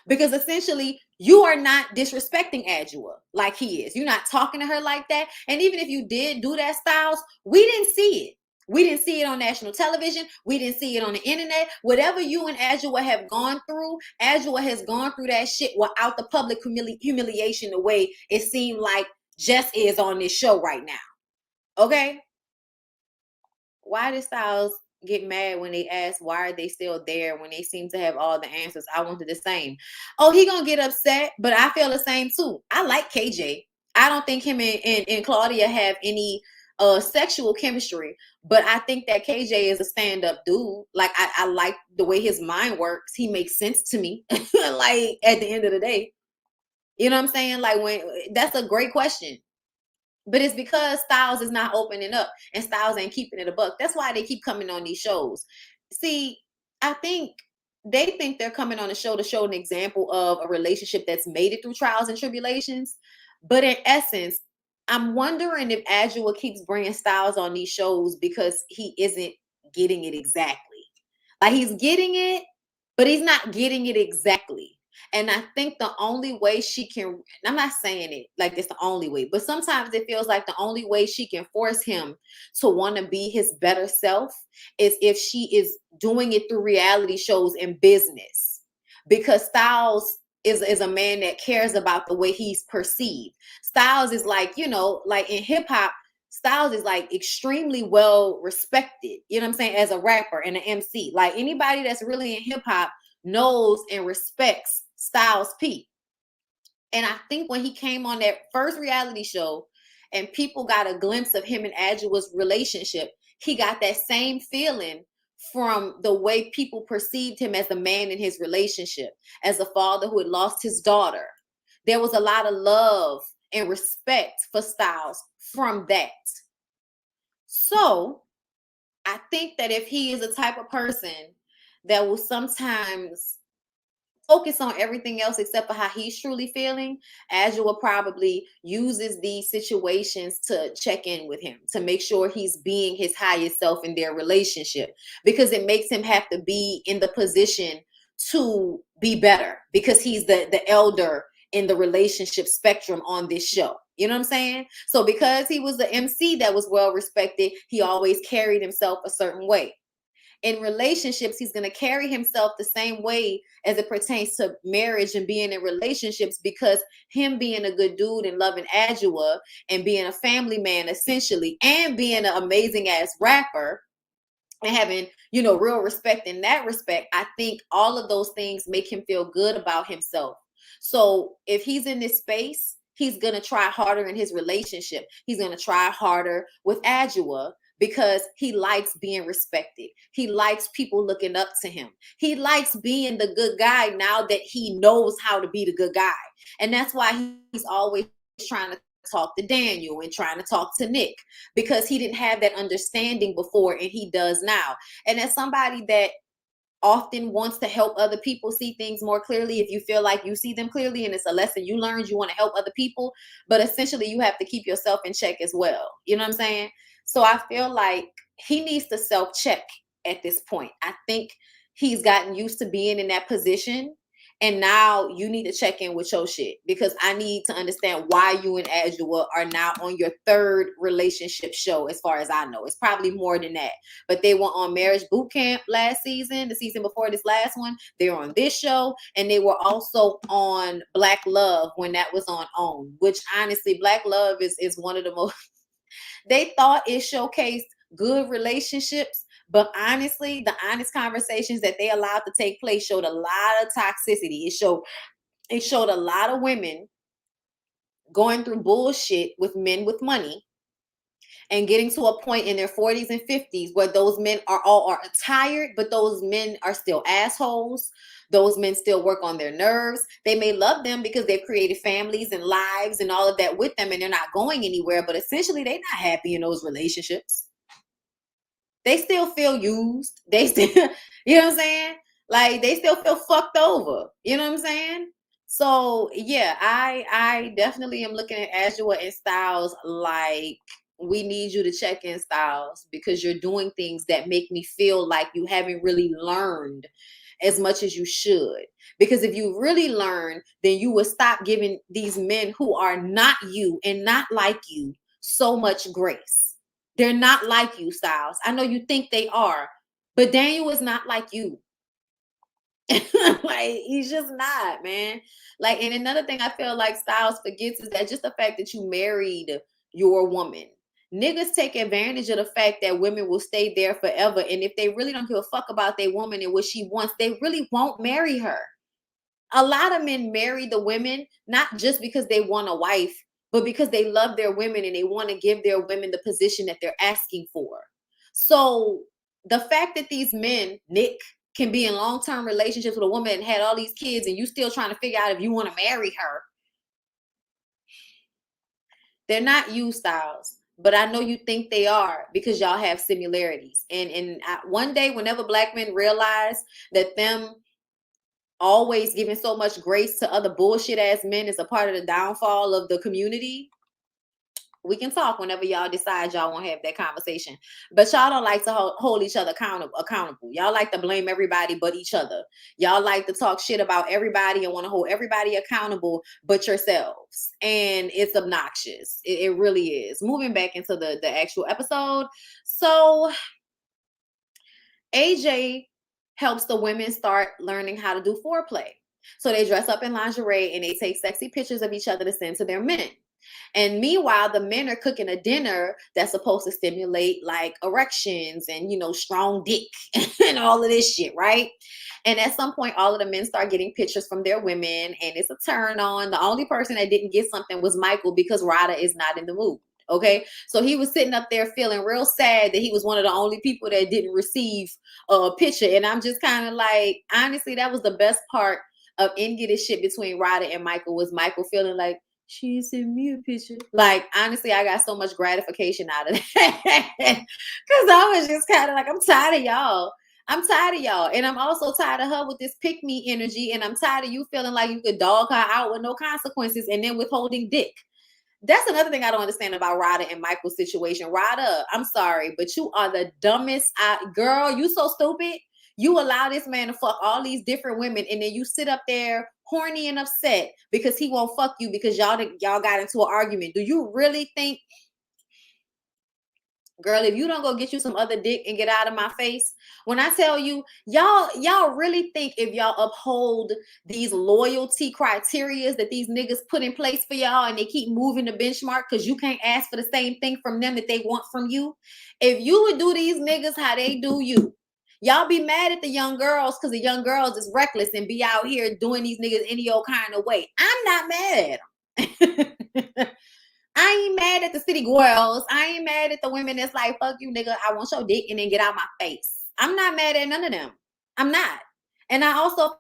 S1: Because essentially, you are not disrespecting Adjua like he is. You're not talking to her like that. And even if you did do that, Styles, we didn't see it. We didn't see it on national television. We didn't see it on the internet. Whatever you and Adjua have gone through, Adjua has gone through that shit without the public humiliation the way it seemed like Jess is on this show right now. Okay? Why did Styles get mad when they ask why are they still there when they seem to have all the answers? I wanted the same. Oh, he gonna get upset, but I feel the same too. I like KJ. I don't think him and Claudia have any sexual chemistry, but I think that KJ is a stand-up dude. Like I like the way his mind works. He makes sense to me. Like at the end of the day, you know what I'm saying? Like that's a great question. But it's because Styles is not opening up and Styles ain't keeping it a buck. That's why they keep coming on these shows. See, I think they think they're coming on a show to show an example of a relationship that's made it through trials and tribulations. But in essence, I'm wondering if Adjua keeps bringing Styles on these shows because he isn't getting it exactly. Like he's getting it, but he's not getting it exactly. And I think the only way she can, I'm not saying it like it's the only way, but sometimes it feels like the only way she can force him to want to be his better self is if she is doing it through reality shows and business. Because Styles is a man that cares about the way he's perceived. Styles is like, you know, like in hip hop, Styles is like extremely well respected, you know what I'm saying, as a rapper and an MC. Like anybody that's really in hip hop knows and respects Styles P. And I think when he came on that first reality show and people got a glimpse of him and Adjua's relationship, he got that same feeling from the way people perceived him as a man in his relationship, as a father who had lost his daughter. There was a lot of love and respect for Styles from that. So I think that if he is a type of person that will sometimes focus on everything else except for how he's truly feeling, Adjua probably uses these situations to check in with him, to make sure he's being his highest self in their relationship, because it makes him have to be in the position to be better because he's the elder in the relationship spectrum on this show. You know what I'm saying? So because he was the MC that was well respected, he always carried himself a certain way. In relationships, he's going to carry himself the same way as it pertains to marriage and being in relationships, because him being a good dude and loving Adjua and being a family man, essentially, and being an amazing ass rapper and having, you know, real respect in that respect, I think all of those things make him feel good about himself. So if he's in this space, he's going to try harder in his relationship. He's going to try harder with Adjua, because he likes being respected. He likes people looking up to him. He likes being the good guy now that he knows how to be the good guy. And that's why he's always trying to talk to Daniel and trying to talk to Nick, because he didn't have that understanding before and he does now. And as somebody that often wants to help other people see things more clearly. If you feel like you see them clearly and it's a lesson you learned, you want to help other people, but essentially you have to keep yourself in check as well. You know what I'm saying? So I feel like he needs to self-check at this point. I think he's gotten used to being in that position. And now you need to check in with your shit, because I need to understand why you and Adjua are now on your third relationship show. As far as I know, it's probably more than that. But they were on Marriage Boot Camp last season, the season before this last one. They were on this show, and they were also on Black Love when that was on OWN, which honestly, Black Love is one of the most, they thought it showcased good relationships, but honestly, the honest conversations that they allowed to take place showed a lot of toxicity. It showed a lot of women going through bullshit with men with money and getting to a point in their 40s and 50s where those men are tired, but those men are still assholes. Those men still work on their nerves. They may love them because they've created families and lives and all of that with them, and they're not going anywhere, but essentially they're not happy in those relationships. They still feel used. They still, you know what I'm saying? Like, they still feel fucked over. You know what I'm saying? So yeah, I definitely am looking at Adjua and Styles like, we need you to check in, Styles, because you're doing things that make me feel like you haven't really learned as much as you should. Because if you really learn, then you would stop giving these men who are not you and not like you so much grace. They're not like you, Styles. I know you think they are, but Daniel is not like you. Like, he's just not, man. Like, and another thing I feel like Styles forgets is that just the fact that you married your woman. Niggas take advantage of the fact that women will stay there forever. And if they really don't give a fuck about their woman and what she wants, they really won't marry her. A lot of men marry the women not just because they want a wife, but because they love their women and they want to give their women the position that they're asking for. So the fact that these men, Nick, can be in long-term relationships with a woman and had all these kids, and you still trying to figure out if you want to marry her, they're not you, Styles. But I know you think they are, because y'all have similarities. And one day, whenever Black men realize that them always giving so much grace to other bullshit ass men is a part of the downfall of the community, we can talk whenever y'all decide y'all want to have that conversation. But y'all don't like to hold each other accountable. Y'all like to blame everybody but each other. Y'all like to talk shit about everybody and want to hold everybody accountable but yourselves. And it's obnoxious. It really is. Moving back into the actual episode. So AJ helps the women start learning how to do foreplay. So they dress up in lingerie and they take sexy pictures of each other to send to their men. And meanwhile, the men are cooking a dinner that's supposed to stimulate like erections and, you know, strong dick and all of this shit, right? And at some point, all of the men start getting pictures from their women, and it's a turn on. The only person that didn't get something was Michael, because Rada is not in the mood. Okay, so he was sitting up there feeling real sad that he was one of the only people that didn't receive a picture. And I'm just kind of like, honestly, that was the best part of ending this shit between Rada and Michael, was Michael feeling like, she sent me a picture. Like, honestly, I got so much gratification out of that. Because I was just kind of like, I'm tired of y'all. I'm tired of y'all. And I'm also tired of her with this pick me energy. And I'm tired of you feeling like you could dog her out with no consequences and then withholding dick. That's another thing I don't understand about Rada and Michael's situation. Rada, I'm sorry, but you are the dumbest. Girl, you so stupid. You allow this man to fuck all these different women, and then you sit up there horny and upset because he won't fuck you because y'all got into an argument. Do you really think, girl, if you don't go get you some other dick and get out of my face? When I tell you, y'all really think if y'all uphold these loyalty criteria that these niggas put in place for y'all, and they keep moving the benchmark because you can't ask for the same thing from them that they want from you? If you would do these niggas how they do you, y'all be mad at the young girls because the young girls is reckless and be out here doing these niggas any old kind of way. I'm not mad at them. I ain't mad at the city girls. I ain't mad at the women that's like, fuck you, nigga, I want your dick and then get out my face. I'm not mad at none of them. I'm not. And I also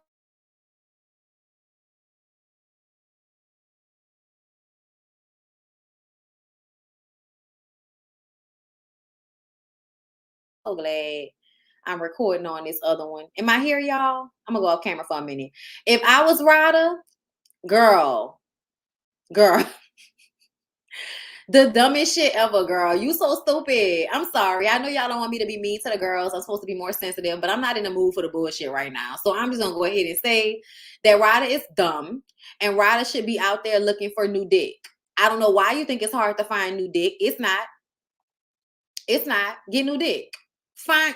S1: so glad. I'm recording on this other one. Am I here, y'all? I'm gonna go off camera for a minute. If I was Rada, girl, the dumbest shit ever, girl. You so stupid. I'm sorry. I know y'all don't want me to be mean to the girls. I'm supposed to be more sensitive, but I'm not in the mood for the bullshit right now. So I'm just gonna go ahead and say that Rada is dumb, and Rada should be out there looking for new dick. I don't know why you think it's hard to find new dick. It's not. It's not. Get new dick. Find.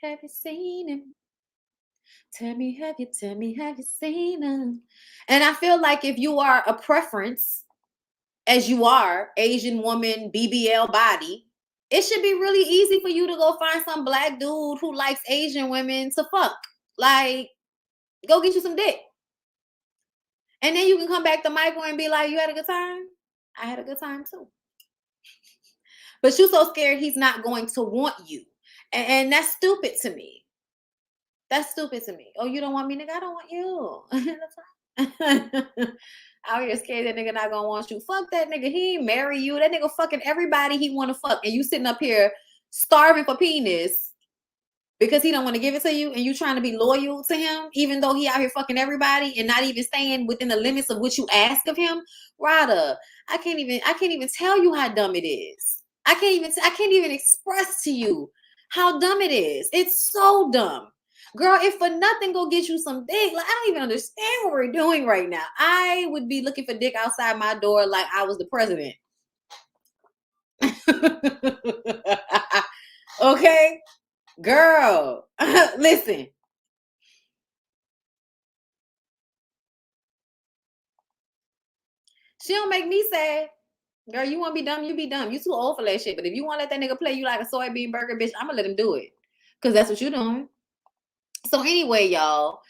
S1: Have you seen him? Tell me, have you seen him? And I feel like if you are a preference, as you are, Asian woman, BBL body, it should be really easy for you to go find some black dude who likes Asian women to fuck. Like, go get you some dick. And then you can come back to Michael and be like, you had a good time? I had a good time too. But you're so scared he's not going to want you. And that's stupid to me. That's stupid to me. Oh, you don't want me, nigga? I don't want you. That's fine. Out here scared that nigga not gonna want you. Fuck that nigga. He ain't marry you. That nigga fucking everybody he want to fuck. And you sitting up here starving for penis because he don't want to give it to you, and you trying to be loyal to him, even though he out here fucking everybody and not even staying within the limits of what you ask of him. Rada, I can't even tell you how dumb it is. I can't even express to you how dumb it is. It's so dumb. Girl, if for nothing, go get you some dick. Like, I don't even understand what we're doing right now. I would be looking for dick outside my door like I was the president. Okay? Girl, listen. She don't make me sad. Girl, you want to be dumb, you be dumb. You too old for that shit. But if you want to let that nigga play you like a soybean burger, bitch, I'm going to let him do it. Because that's what you're doing. So anyway, y'all,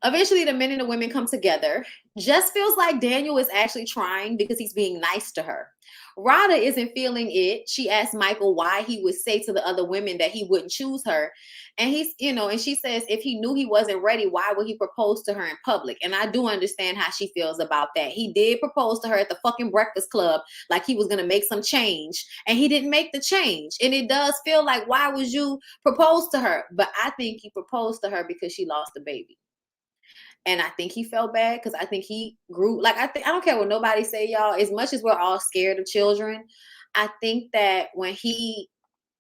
S1: eventually the men and the women come together. Jess feels like Daniel is actually trying because he's being nice to her. Rada isn't feeling it. She asked Michael why he would say to the other women that he wouldn't choose her. And he's, and she says if he knew he wasn't ready, why would he propose to her in public? And I do understand how she feels about that. He did propose to her at the fucking Breakfast Club like he was going to make some change, and he didn't make the change. And it does feel like, why would you propose to her? But I think he proposed to her because she lost the baby. And I think he felt bad because I think he grew. Like, I don't care what nobody say, y'all. As much as we're all scared of children, I think that when he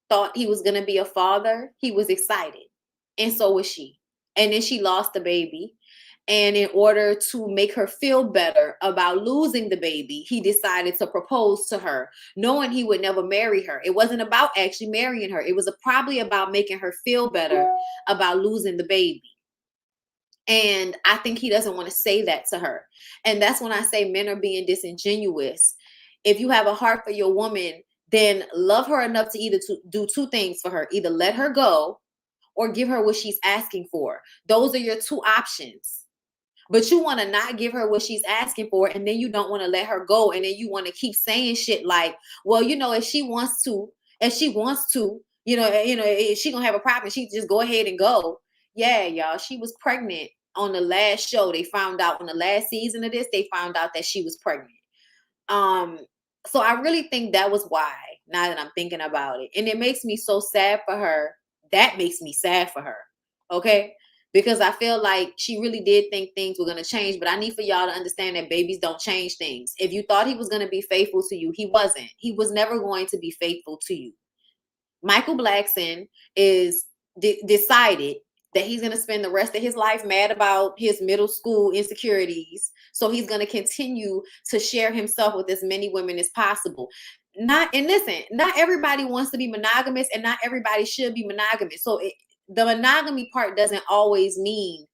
S1: thought he was going to be a father, he was excited. And so was she. And then she lost the baby. And in order to make her feel better about losing the baby, he decided to propose to her, knowing he would never marry her. It wasn't about actually marrying her. It was probably about making her feel better about losing the baby. And I think he doesn't want to say that to her. And that's when I say men are being disingenuous. If you have a heart for your woman, then love her enough to either do two things for her. Either let her go or give her what she's asking for. Those are your two options. But you want to not give her what she's asking for, and then you don't want to let her go. And then you want to keep saying shit like, well, if she wants to, if she gonna have a problem, she just go ahead and go. Yeah, y'all, she was pregnant on the last show. They found out on the last season of this, they found out that she was pregnant. So I really think that was why, now that I'm thinking about it. And it makes me so sad for her. That makes me sad for her. Okay? Because I feel like she really did think things were going to change. But I need for y'all to understand that babies don't change things. If you thought he was going to be faithful to you, he wasn't. He was never going to be faithful to you. Michael Blackson is decided that he's going to spend the rest of his life mad about his middle school insecurities. So he's going to continue to share himself with as many women as possible. Not everybody wants to be monogamous, and not everybody should be monogamous. So the monogamy part doesn't always mean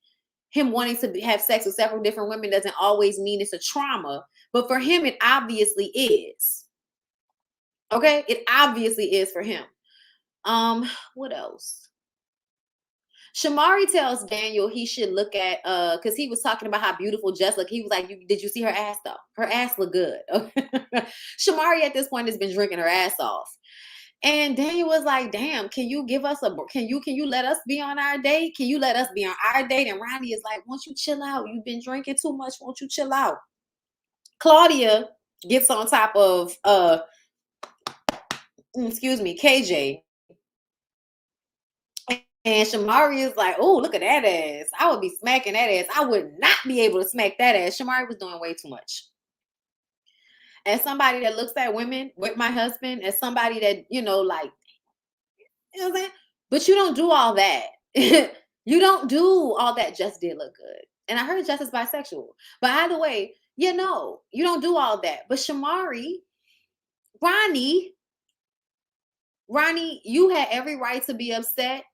S1: him wanting to have sex with several different women, doesn't always mean it's a trauma. But for him, it obviously is. Okay? It obviously is for him. What else? Shamari tells Daniel he should look at, because he was talking about how beautiful Jess looked. He was like, did you see her ass though? Her ass looked good. Shamari at this point has been drinking her ass off. And Daniel was like, damn, can you let us be on our date? Can you let us be on our date? And Ronnie is like, won't you chill out? You've been drinking too much. Won't you chill out? Claudia gets on top of, KJ. And Shamari is like, oh, look at that ass. I would be smacking that ass. I would not be able to smack that ass. Shamari was doing way too much. As somebody that looks at women with my husband, as somebody that, you know, like, you know what I'm saying? But you don't do all that. You don't do all that. Just did look good. And I heard Jess is bisexual. But either way, you know, you don't do all that. But Shamari, Ronnie, you had every right to be upset.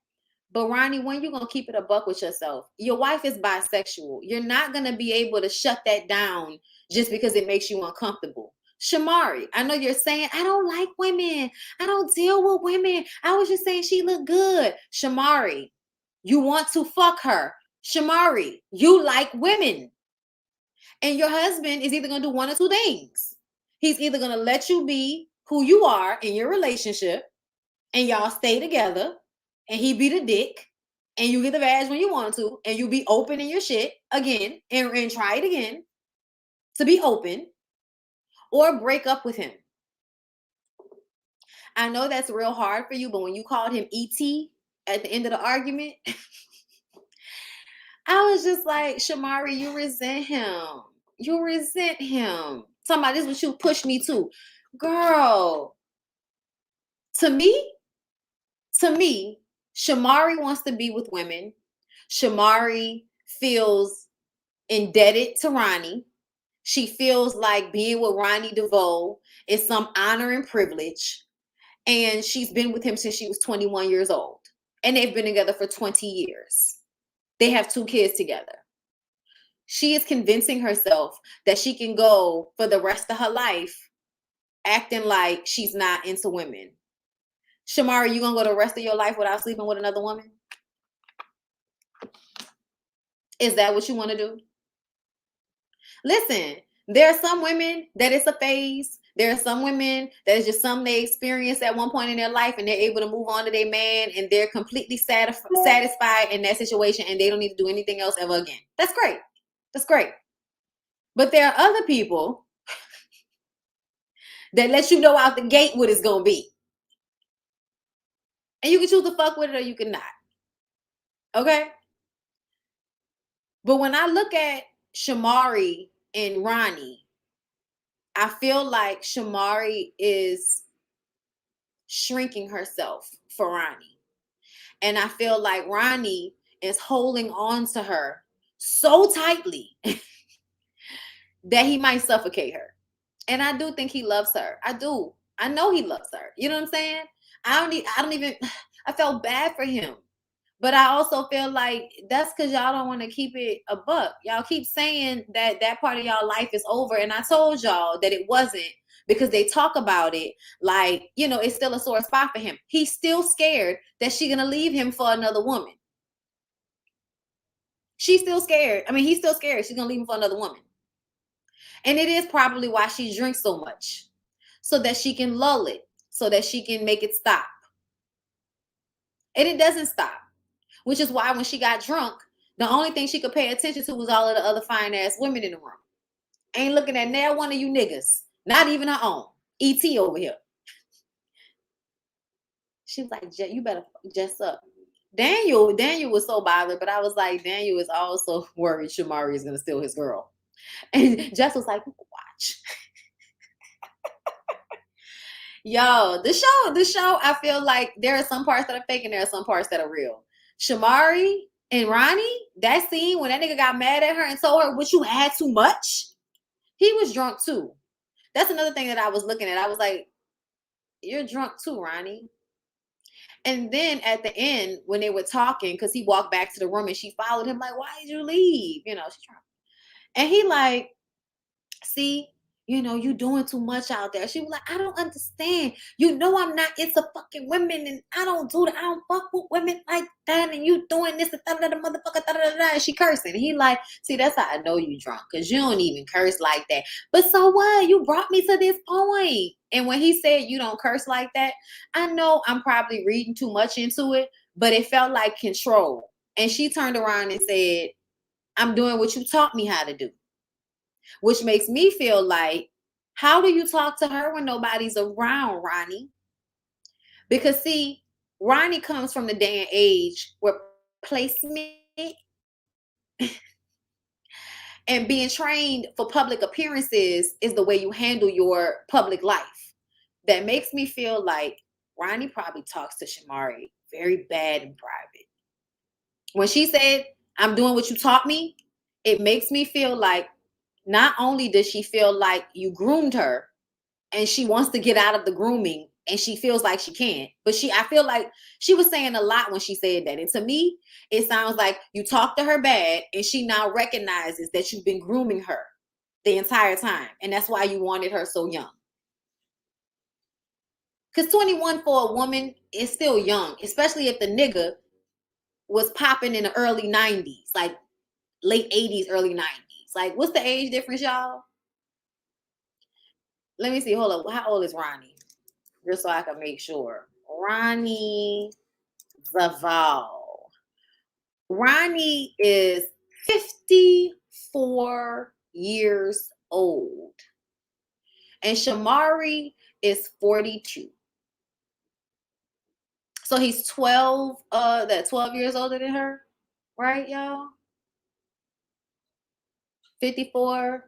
S1: But Ronnie, when you going to keep it a buck with yourself? Your wife is bisexual. You're not going to be able to shut that down just because it makes you uncomfortable. Shamari, I know you're saying, I don't like women. I don't deal with women. I was just saying she looked good. Shamari, you want to fuck her. Shamari, you like women. And your husband is either going to do one or two things. He's either going to let you be who you are in your relationship and y'all stay together and he be the dick and you get the badge when you want to and you be open in your shit again and try it again to be open, or break up with him. I know that's real hard for you, but when you called him ET at the end of the argument, I was just like, Shamari, you resent him. You resent him. Somebody, this is what you pushed me to. Girl, to me, Shamari wants to be with women. Shamari feels indebted to Ronnie. She feels like being with Ronnie DeVoe is some honor and privilege. And she's been with him since she was 21 years old. And they've been together for 20 years. They have 2 kids together. She is convincing herself that she can go for the rest of her life acting like she's not into women. Shamari, you gonna go the rest of your life without sleeping with another woman? Is that what you want to do? Listen, there are some women that it's a phase. There are some women that is just something they experienced at one point in their life and they're able to move on to their man and they're completely satisfied in that situation and they don't need to do anything else ever again. That's great. That's great. But there are other people that let you know out the gate what it's going to be. And you can choose to fuck with it or you can not. Okay? But when I look at Shamari and Ronnie, I feel like Shamari is shrinking herself for Ronnie. And I feel like Ronnie is holding on to her so tightly that he might suffocate her. And I do think he loves her. I do. I know he loves her. You know what I'm saying? I felt bad for him. But I also feel like that's because y'all don't want to keep it a buck. Y'all keep saying that that part of y'all life is over. And I told y'all that it wasn't, because they talk about it like, you know, it's still a sore spot for him. He's still scared that she's going to leave him for another woman. She's still scared. I mean, he's still scared she's going to leave him for another woman. And it is probably why she drinks so much, so that she can lull it, so that she can make it stop. And it doesn't stop, which is why when she got drunk, the only thing she could pay attention to was all of the other fine ass women in the room. Ain't looking at now one of you niggas, not even her own. ET over here. She was like, you better just up. Daniel was so bothered, but I was like, Daniel is also worried Shamari is going to steal his girl. And Jess was like, watch. Yo, the show, I feel like there are some parts that are fake and there are some parts that are real. Shamari and Ronnie, that scene when that nigga got mad at her and told her, "What, you had too much?" He was drunk too. That's another thing that I was looking at. I was like, you're drunk too, Ronnie. And then at the end, when they were talking, because he walked back to the room and she followed him, like, why did you leave? You know, she's trying. And he like, see, you know, you doing too much out there. She was like, I don't understand. You know, I'm not into fucking women and I don't do that. I don't fuck with women like that. And you doing this and that, motherfucker, and she cursing. And he like, see, that's how I know you drunk, because you don't even curse like that. But so what? You brought me to this point. And when he said you don't curse like that, I know I'm probably reading too much into it, but it felt like control. And she turned around and said, I'm doing what you taught me how to do. Which makes me feel like, how do you talk to her when nobody's around, Ronnie? Because see, Ronnie comes from the day and age where placement and being trained for public appearances is the way you handle your public life. That makes me feel like Ronnie probably talks to Shamari very bad in private. When she said, I'm doing what you taught me, it makes me feel like not only does she feel like you groomed her and she wants to get out of the grooming and she feels like she can't, but I feel like she was saying a lot when she said that. And to me, it sounds like you talked to her bad and she now recognizes that you've been grooming her the entire time. And that's why you wanted her so young. Because 21 for a woman is still young, especially if the nigga was popping in the early 90s, like late 80s, early 90s. Like, what's the age difference, y'all? Let me see. Hold up. How old is Ronnie? Just so I can make sure. Ronnie Zaval. Ronnie is 54 years old. And Shamari is 42. So he's 12 years older than her, right, y'all? 54,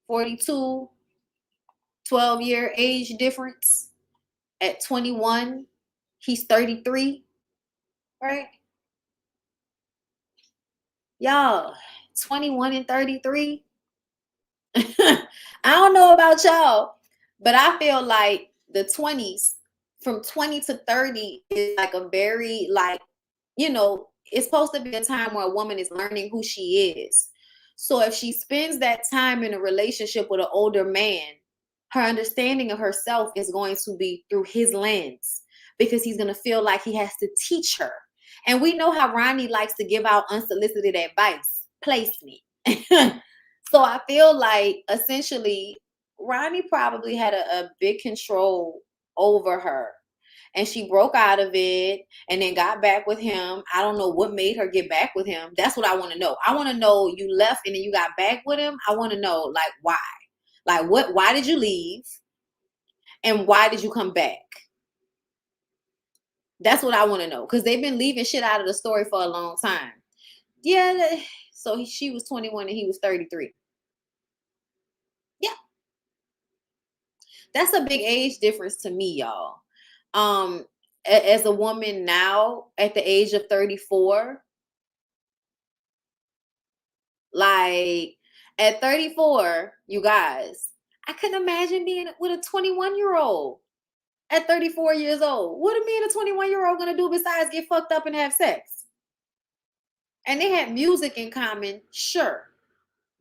S1: 42, 12-year age difference. At 21, he's 33, right? Y'all, 21 and 33. I don't know about y'all, but I feel like the 20s, from 20 to 30 is like a very, like, you know, it's supposed to be a time where a woman is learning who she is. So if she spends that time in a relationship with an older man, her understanding of herself is going to be through his lens, because he's going to feel like he has to teach her. And we know how Ronnie likes to give out unsolicited advice. Place me. So I feel like essentially Ronnie probably had a big control over her. And she broke out of it and then got back with him. I don't know what made her get back with him. That's what I want to know. I want to know, you left and then you got back with him. I want to know, like, why? Like, why did you leave? And why did you come back? That's what I want to know. Because they've been leaving shit out of the story for a long time. Yeah. So she was 21 and he was 33. Yeah. That's a big age difference to me, y'all. As a woman now at the age of 34, like at 34, you guys, I couldn't imagine being with a 21-year-old at 34 years old. What are me and a 21-year-old gonna do besides get fucked up and have sex? And they had music in common, sure.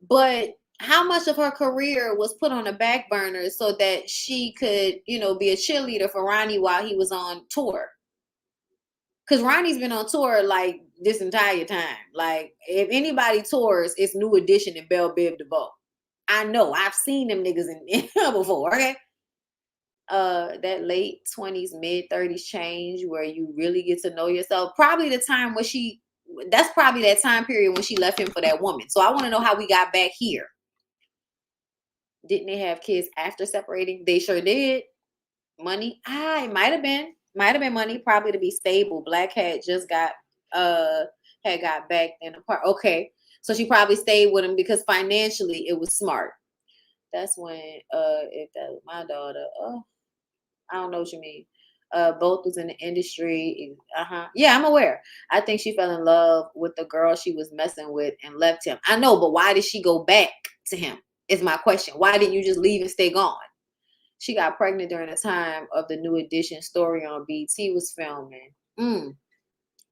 S1: But how much of her career was put on the back burner so that she could, you know, be a cheerleader for Ronnie while he was on tour? Because Ronnie's been on tour like this entire time. Like, if anybody tours, it's New Edition and Belle Biv DeVoe. I know. I've seen them niggas in before, okay? That late 20s, mid 30s change where you really get to know yourself. Probably the time when that's probably that time period when she left him for that woman. So I want to know how we got back here. Didn't they have kids after separating? They sure did. Money? It might have been. Might have been money, probably to be stable. Black had just got back in the park. Okay. So she probably stayed with him because financially it was smart. That's when if that was my daughter, I don't know what you mean. Both was in the industry. Yeah, I'm aware. I think she fell in love with the girl she was messing with and left him. I know, but why did she go back to him? Is my question. Why didn't you just leave and stay gone? She got pregnant during the time of the New Edition story on BT was filming.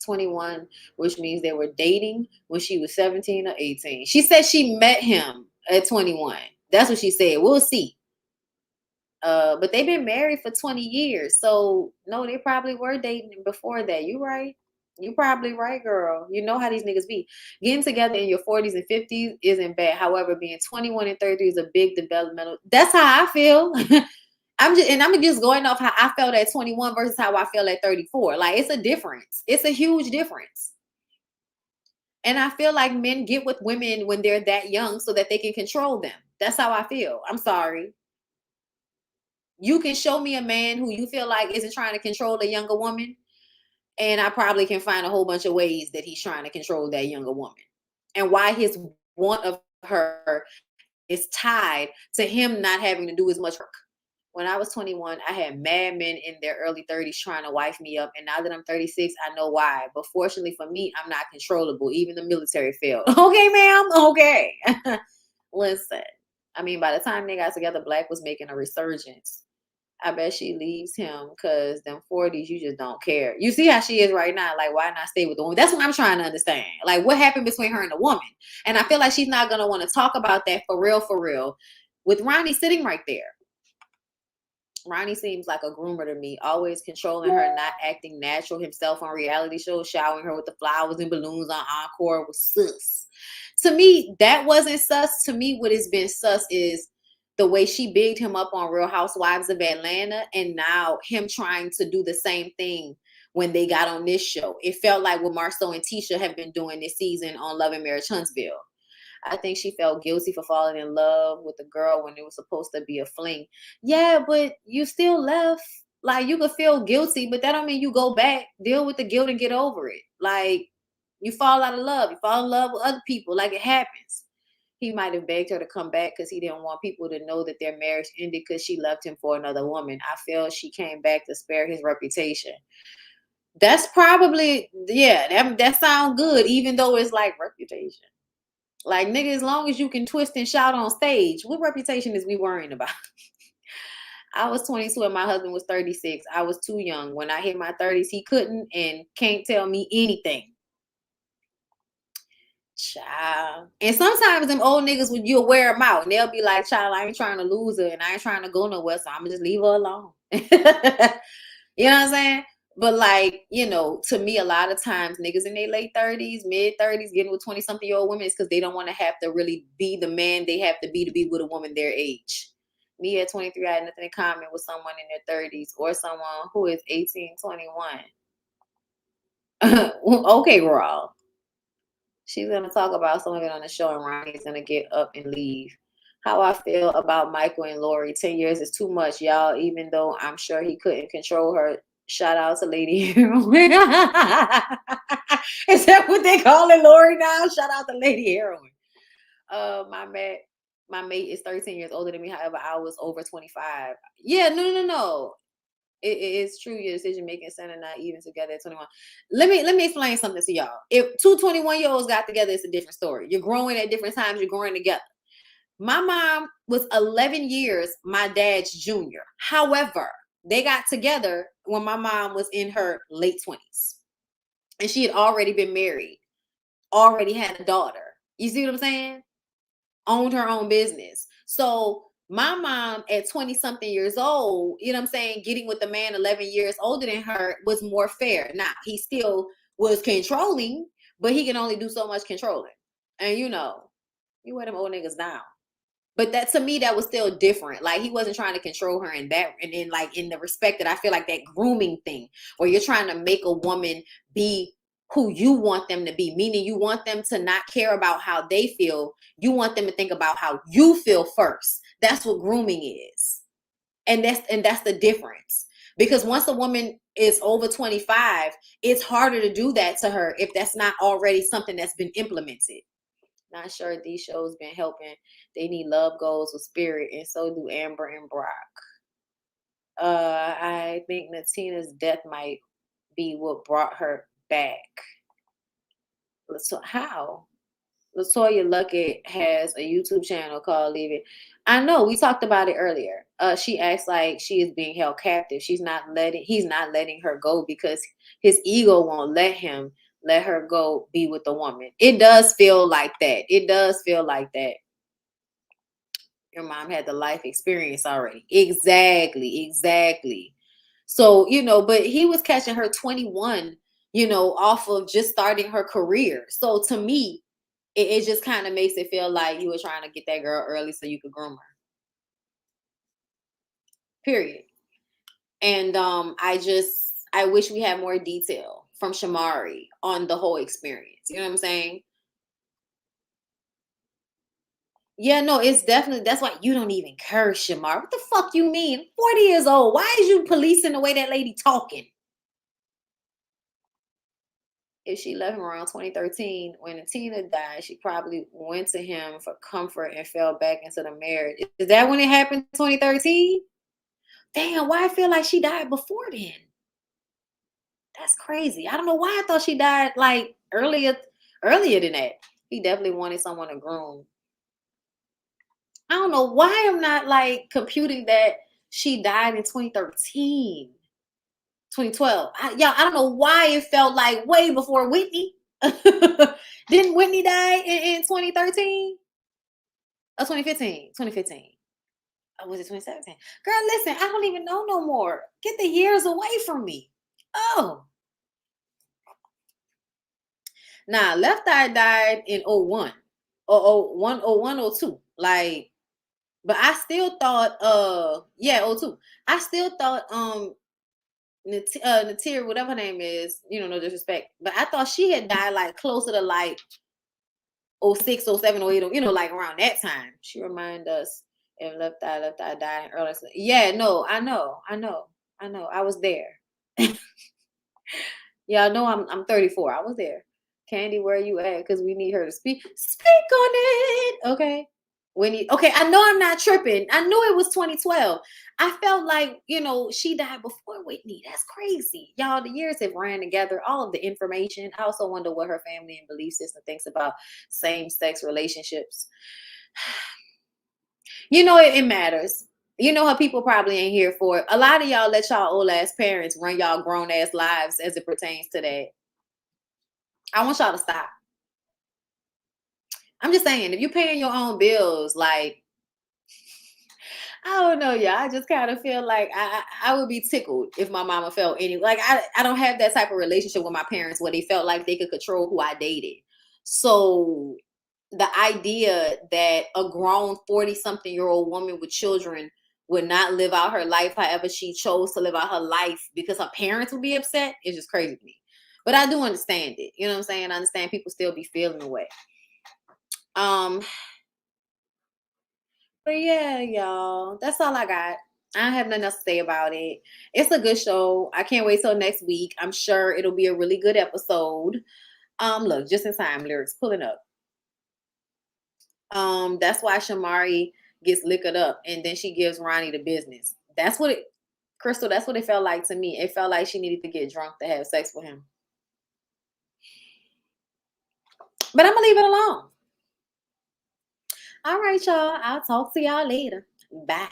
S1: 21, which means they were dating when she was 17 or 18. She said she met him at 21. That's what she said. We'll see. But they've been married for 20 years. So, no, they probably were dating before that. You right. You probably right, girl. You know how these niggas be. Getting together in your 40s and 50s isn't bad. However, being 21 and 30 is a big developmental. That's how I feel. I'm just going off how I felt at 21 versus how I feel at 34. Like, it's a difference. It's a huge difference. And I feel like men get with women when they're that young so that they can control them. That's how I feel. I'm sorry. You can show me a man who you feel like isn't trying to control a younger woman.
S3: And I probably can find a whole bunch of ways that he's trying to control that younger woman. And why his want of her is tied to him not having to do as much work. When I was 21, I had mad men in their early 30s trying to wife me up. And now that I'm 36, I know why. But fortunately for me, I'm not controllable. Even the military failed. Okay, ma'am. Okay. Listen, I mean, by the time they got together, Black was making a resurgence. I bet she leaves him because them 40s, you just don't care. You see how she is right now. Like, why not stay with the woman? That's what I'm trying to understand. Like, what happened between her and the woman? And I feel like she's not going to want to talk about that for real, with Ronnie sitting right there. Ronnie seems like a groomer to me, always controlling her, not acting natural himself on reality shows, showering her with the flowers and balloons on Encore was sus. To me, that wasn't sus. To me, what has been sus is the way she bigged him up on Real Housewives of Atlanta, and now him trying to do the same thing when they got on this show. It felt like what Marceau and Tisha have been doing this season on Love and Marriage Huntsville. I think she felt guilty for falling in love with the girl when it was supposed to be a fling. Yeah, but you still left. Like, you could feel guilty, but that don't mean you go back, deal with the guilt and get over it. Like, you fall out of love. You fall in love with other people. Like, it happens. He might have begged her to come back because he didn't want people to know that their marriage ended because she left him for another woman. I feel she came back to spare his reputation. That's probably, yeah, that sounds good, even though it's like reputation. Like, nigga, as long as you can twist and shout on stage, what reputation is we worrying about? I was 22 and my husband was 36. I was too young. When I hit my 30s, he couldn't and can't tell me anything. Child. And sometimes them old niggas, when you'll wear them out, and they'll be like, child, I ain't trying to lose her and I ain't trying to go nowhere, so I'm going to just leave her alone. You know what I'm saying? But like, you know, to me, a lot of times niggas in their late 30s, mid 30s, getting with 20-something-year-old women is because they don't want to have to really be the man they have to be with a woman their age. Me at 23, I had nothing in common with someone in their 30s or someone who is 18, 21. Okay, Raw. She's going to talk about some of it on the show, and Ronnie's going to get up and leave. How I feel about Michael and Lori. 10 years is too much, y'all, even though I'm sure he couldn't control her. Shout out to Lady Heroin. Is that what they call it, Lori, now? Shout out to Lady Heroin. My mate is 13 years older than me. However, I was over 25. Yeah, no. It's true. Your decision making center not even together at 21. Let me explain something to y'all. If two 21-year-olds got together, it's a different story. You're growing at different times. You're growing together. My mom was 11 years my dad's junior. However, they got together when my mom was in her late 20s. And she had already been married, already had a daughter. You see what I'm saying? Owned her own business. So my mom at 20-something years old, you know what I'm saying, getting with a man 11 years older than her was more fair. Now, he still was controlling, but he can only do so much controlling. And you know, you wear them old niggas down. But that, to me, that was still different. Like, he wasn't trying to control her in that, and then like in the respect that I feel like that grooming thing, where you're trying to make a woman be who you want them to be, meaning you want them to not care about how they feel. You want them to think about how you feel first. That's what grooming is. And that's the difference. Because once a woman is over 25, it's harder to do that to her if that's not already something that's been implemented. Not sure if these shows been helping. They need love goals with Spirit, and so do Amber and Brock. I think Natina's death might be what brought her back. So how? Latoya Luckett has a YouTube channel called Leave It. I know, we talked about it earlier. She acts like she is being held captive. He's not letting her go because his ego won't let him let her go be with the woman. It does feel like that. It does feel like that. Your mom had the life experience already. Exactly. So, you know, but he was catching her 21, you know, off of just starting her career. So to me, it just kind of makes it feel like you were trying to get that girl early so you could groom her. Period. And I wish we had more detail from Shamari on the whole experience. You know what I'm saying? Yeah, no, it's definitely, that's why you don't even curse, Shamar. What the fuck you mean? 40 years old. Why is you policing the way that lady talking? if she left him around 2013, when Tina died, she probably went to him for comfort and fell back into the marriage. Is that when it happened, 2013? Damn, why I feel like she died before then? That's crazy. I don't know why I thought she died like earlier than that. He definitely wanted someone to groom. I don't know why I'm not like computing that she died in 2013, 2012. I don't know why it felt like way before Whitney. Didn't Whitney die in 2013 or 2015? 2015. Or was it 2017? Girl, listen, I don't even know no more. Get the years away from me. Oh. Nah, Left Eye died in 01. Or 01, 02. Like, but I still thought, 02. I still thought, Natir, whatever her name is, no disrespect, but I thought she had died like closer to like 06, 07, 08, like around that time. She reminded us if Left Eye died in early. Yeah, no, I know. I was there. Y'all know I'm 34. I was there. Candy, where you at? Because we need her to speak on it. Okay. Okay, I know I'm not tripping. I knew it was 2012. I felt like, she died before Whitney. That's crazy. Y'all, the years have ran together, all of the information. I also wonder what her family and belief system thinks about same-sex relationships. It matters. How people probably ain't here for it. A lot of y'all let y'all old ass parents run y'all grown ass lives as it pertains to that. I want y'all to stop. I'm just saying, if you're paying your own bills, like, I don't know, y'all. I just kind of feel like I would be tickled if my mama felt any like I don't have that type of relationship with my parents where they felt like they could control who I dated. So the idea that a grown 40-something-year-old woman with children would not live out her life however she chose to live out her life because her parents would be upset is just crazy to me. But I do understand it. You know what I'm saying? I understand people still be feeling the way. But yeah, y'all, that's all I got. I don't have nothing else to say about it. It's a good show. I can't wait till next week. I'm sure it'll be a really good episode. Look, just in time, lyrics pulling up. That's why Shamari gets liquored up and then she gives Ronnie the business. Crystal, that's what it felt like to me. It felt like she needed to get drunk to have sex with him. But I'm gonna leave it alone. All right, y'all. I'll talk to y'all later. Bye.